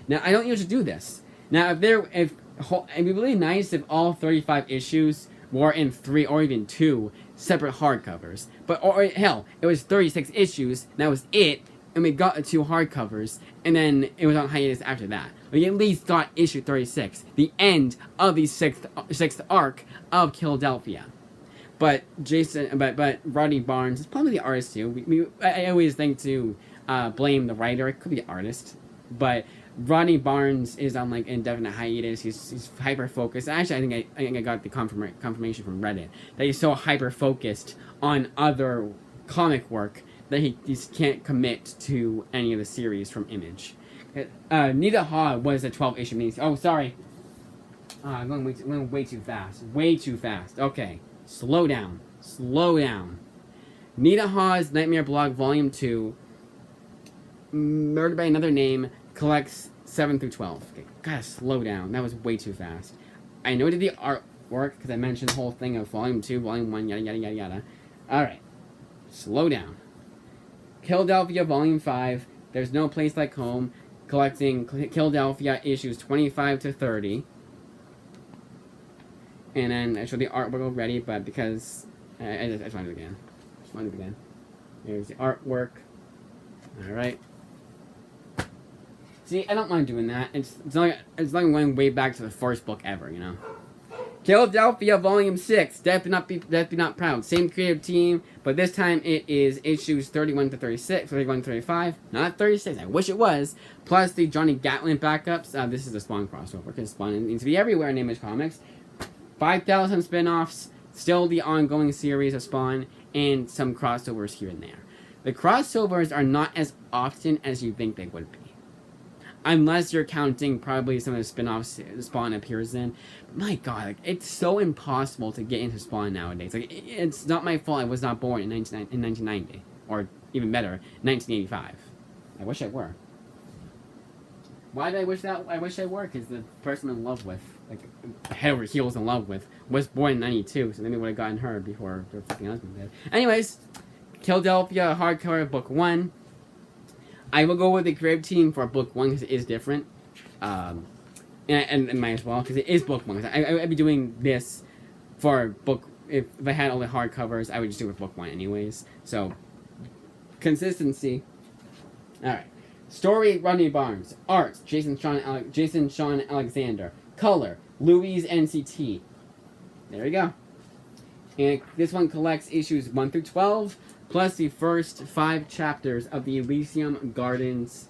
Now I don't usually do this. Now it'd be really nice if all 35 issues were in 3 or even 2 separate hardcovers. Or hell, it was 36 issues, that was it, and we got the 2 hardcovers, and then it was on hiatus after that. We at least got issue 36, the end of the sixth arc of Killadelphia. But Ronnie Barnes is probably the artist too. I always think to blame the writer. It could be the artist, but Ronnie Barnes is on like indefinite hiatus. He's hyper focused. Actually, I think I got the confirmation from Reddit that he's so hyper focused on other comic work that he just can't commit to any of the series from Image. Nita Hawes was a 12-issue mini. Oh, sorry. I'm going way too fast. Way too fast. Okay. Slow down. Slow down. Nita Hawes, Nightmare Blog, Volume 2. Murdered by Another Name. Collects 7 through 12. Okay, gotta slow down. That was way too fast. I know I did the artwork because I mentioned the whole thing of Volume 2, Volume 1, yada yada yada yada. Alright. Slow down. Killadelphia, Volume 5. There's No Place Like Home. Collecting Killadelphia issues 25 to 30. And then I showed the artwork already, but because I just wanted it again. There's the artwork. Alright. See, I don't mind doing that. It's like going way back to the first book ever, you know. Killadelphia Volume 6. Death Be Not Proud. Same creative team, but this time it is issues 31 to 36, 31 to 35. Not 36. I wish it was. Plus the Johnny Gatlin backups. This is a Spawn crossover because Spawn needs to be everywhere in Image Comics. 5,000 spin-offs. Still the ongoing series of Spawn, and some crossovers here and there. The crossovers are not as often as you think they would be. Unless you're counting probably some of the spin-offs Spawn appears in. My god, like, it's so impossible to get into Spawn nowadays. Like, it's not my fault I was not born in 1990. Or, even better, 1985. I wish I were. Why did I wish that? I wish I were, because the person I'm in love with, like, head over heels in love with, was born in 92, so maybe I would have gotten her before her fucking husband did. Anyways, Killadelphia hardcover book 1. I will go with the creative team for book 1 because it is different. And might as well, because it is book 1. I'd be doing this for book... If I had all the hardcovers, I would just do it with book 1 anyways. So, consistency. Alright. Story, Rodney Barnes. Art, Jason Sean Alexander. Color, Louise NCT. There you go. And this one collects issues 1 through 12, plus the first 5 chapters of the Elysium Gardens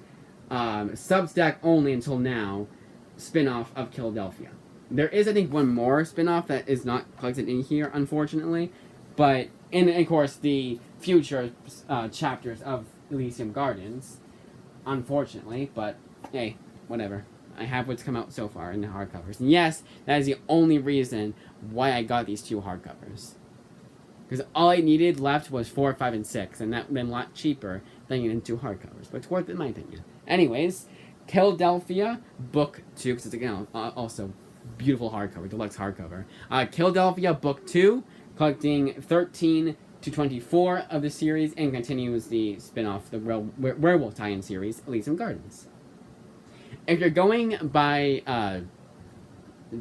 Substack only until now spin-off of Killadelphia. There is, I think, one more spin-off that is not collected in here, unfortunately. But, and of course, the future chapters of Elysium Gardens, unfortunately. But, hey, whatever. I have what's come out so far in the hardcovers. And yes, that is the only reason why I got these 2 hardcovers. Because all I needed left was 4, 5, and 6. And that would have been a lot cheaper than getting 2 hardcovers. But it's worth it in my opinion. Anyways, Killadelphia Book 2, because it's, again, also beautiful hardcover, deluxe hardcover. Killadelphia Book 2, collecting 13 to 24 of the series, and continues the spin-off, the werewolf tie-in series, Elysium Gardens. If you're going by,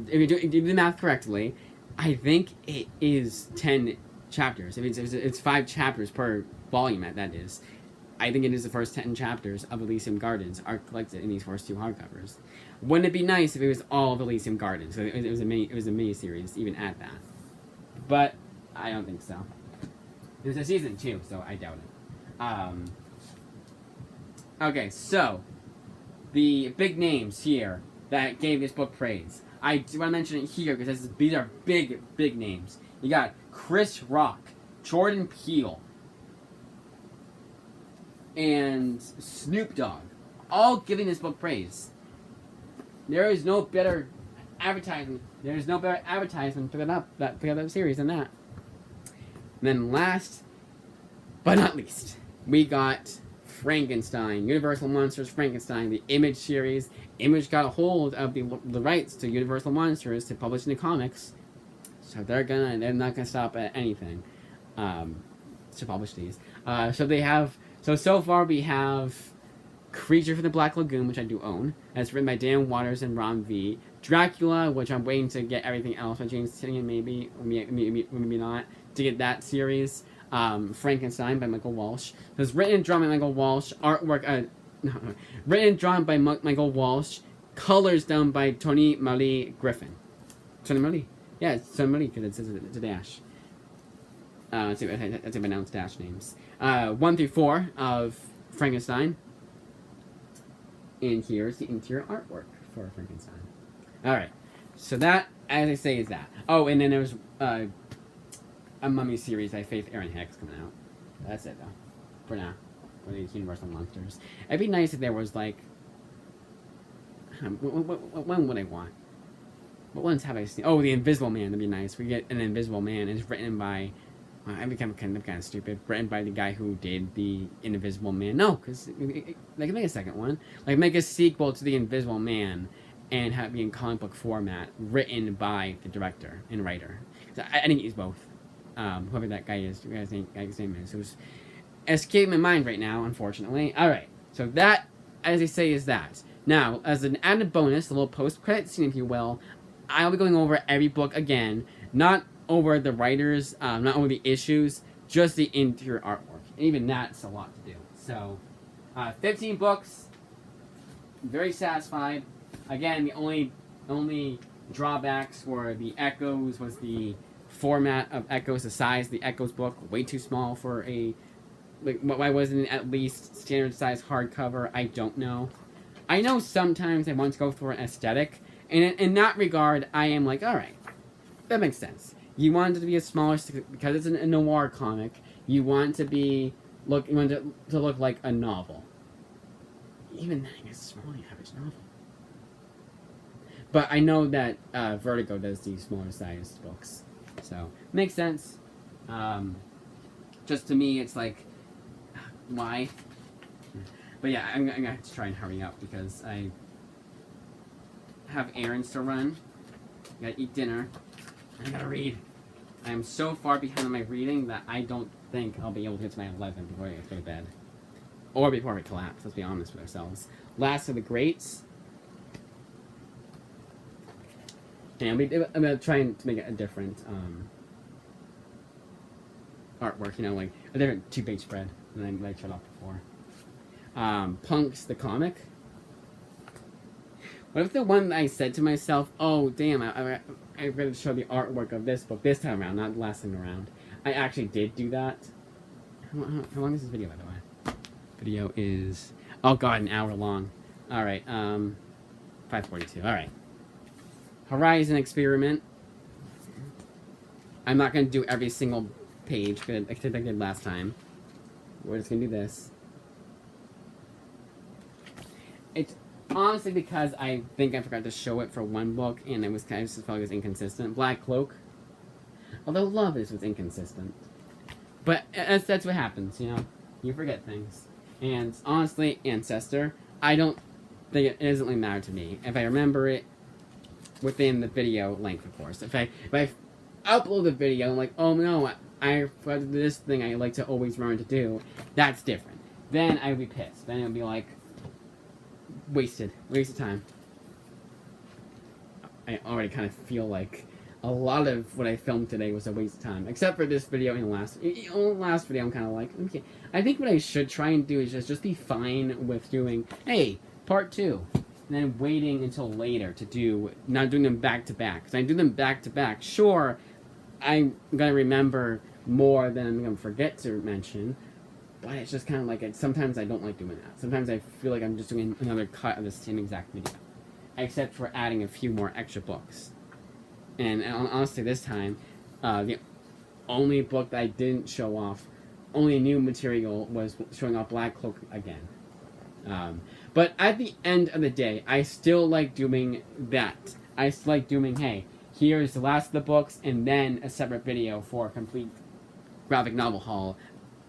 if you do the math correctly, I think it is 10 chapters. If it's 5 chapters per volume, that is. I think it is the first 10 chapters of Elysium Gardens are collected in these first 2 hardcovers. Wouldn't it be nice if it was all of Elysium Gardens? So it was a mini series, even at that. But I don't think so. There's a season 2, so I doubt it. Okay, so the big names here that gave this book praise. I want to mention it here because these are big names. You got Chris Rock, Jordan Peele, and Snoop Dogg, all giving this book praise. There is no better advertisement. There is no better advertisement to pick up that series than that. And then last but not least, we got Frankenstein, Universal Monsters Frankenstein, the Image series. Image got a hold of the rights to Universal Monsters to publish in the comics, so they're not gonna stop at anything to publish these. So far we have Creature from the Black Lagoon, which I do own. That's written by Dan Waters and Ron V. Dracula, which I'm waiting to get everything else by James Tynion, maybe not, to get that series. Frankenstein by Michael Walsh. It was written and drawn by Michael Walsh. Artwork, written and drawn by Michael Walsh. Colors done by Tony Marie Griffin. Tony Marie? Yeah, it's Tony Marie, because it's a dash. Let's see if I announce dash names. 1 through 4 of Frankenstein. And here's the interior artwork for Frankenstein. Alright, so that, as I say, is that. Oh, and then there's a Mummy series by Faith Erin Hicks coming out. That's it, though. For now. For these Universal Monsters. It'd be nice if there was, like... When would I want? What ones have I seen? Oh, The Invisible Man. That'd be nice. We get An Invisible Man. It's written by... I become kind of stupid. Written by the guy who did The Invisible Man. No, because they can make a second one. Like, make a sequel to The Invisible Man and have it be in comic book format, written by the director and writer. So I didn't use both. Whoever that guy is, his name is. It was escaping my mind right now, unfortunately. Alright, so that, as I say, is that. Now, as an added bonus, a little post-credit scene, if you will, I'll be going over every book again, not over the writers, not over the issues, just the interior artwork. And even that's a lot to do. So, 15 books, very satisfied. Again, the only drawbacks were the Echoes, was the format of Echoes, the size of the Echoes book, way too small for a... Like, why wasn't it at least standard size hardcover? I don't know. I know sometimes I want to go for an aesthetic, and in that regard, I am like, alright, that makes sense. You want it to be a smaller, because it's a noir comic, you want it to look like a novel. Even then, it's small, the average novel. But I know that Vertigo does these smaller sized books, so makes sense. Just to me, it's like, why? But yeah, I'm gonna have to try and hurry up because I have errands to run. I gotta eat dinner. I gotta read. I am so far behind on my reading that I don't think I'll be able to get to my 11 before I go to bed. Or before we collapse, let's be honest with ourselves. Last of the Greats. And I'm gonna try to make it a different artwork, you know, like a different 2-page spread than I showed off before. Punks the comic. What if the one that I said to myself, oh damn, I gotta show the artwork of this book this time around, not the last time around. I actually did do that. How long is this video, by the way? Video is, oh god, an hour long. Alright, 5:42, alright. Horizon Experiment. I'm not gonna do every single page, because I did last time. We're just gonna do this. It's honestly because I think I forgot to show it for one book, and it was kind of just felt like it was inconsistent. Black Cloak. Although Love was inconsistent. But that's what happens, you know? You forget things. And honestly, Ancestor, I don't think it doesn't really matter to me. If I remember it within the video length, of course. If I upload the video, I'm like, oh no, I forgot to do this thing I like to always remember to do, that's different. Then I would be pissed. Then it would be like, wasted time. I already kind of feel like a lot of what I filmed today was a waste of time, except for this video and the last video. I'm kind of like, okay, I think what I should try and do is just be fine with doing, hey, part 2, and then waiting until later to do, not doing them back to back. Because I do them back to back, sure, I'm gonna remember more than I'm gonna forget to mention. But it's just kind of like, sometimes I don't like doing that. Sometimes I feel like I'm just doing another cut of the same exact video. Except for adding a few more extra books. And honestly, this time, the only book that I didn't show off, only new material, was showing off Black Cloak again. But at the end of the day, I still like doing that. I still like doing, hey, here's the last of the books, and then a separate video for a complete graphic novel haul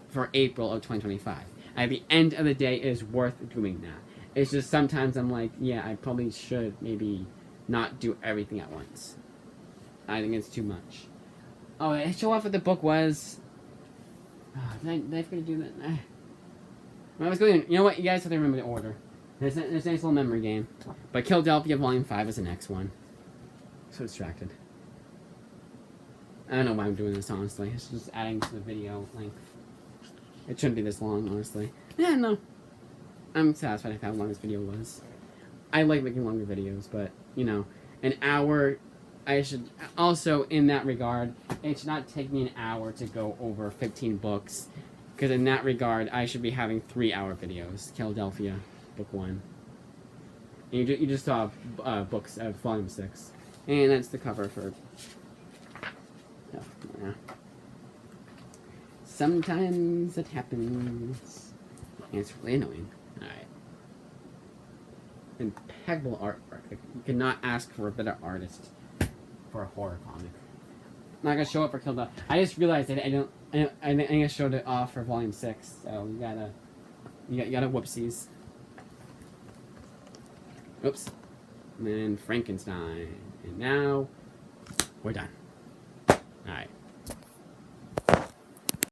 for April of 2025. At the end of the day, it is worth doing that. It's just sometimes I'm like, yeah, I probably should maybe not do everything at once. I think it's too much. Oh, I show off what the book was. Oh, did I forget to do that? When I was going, you know what? You guys have to remember the order. There's a nice little memory game. But Killadelphia Volume 5 is the next one. So distracted. I don't know why I'm doing this, honestly. It's just adding to the video length. It shouldn't be this long, honestly. Yeah, no. I'm satisfied with how long this video was. I like making longer videos, but, you know, an hour, I should, also, in that regard, it should not take me an hour to go over 15 books, because in that regard, I should be having 3-hour videos. Killadelphia, Book 1. And you just saw books of Volume 6. And that's the cover for... Oh, yeah. Sometimes it happens. And it's really annoying. Alright. Impeccable artwork. You cannot ask for a better artist for a horror comic. I'm not gonna show it for Killadelphia. I just realized that I think I showed it off for Volume 6, so you gotta whoopsies. Oops. And then Frankenstein. And now, we're done. Alright.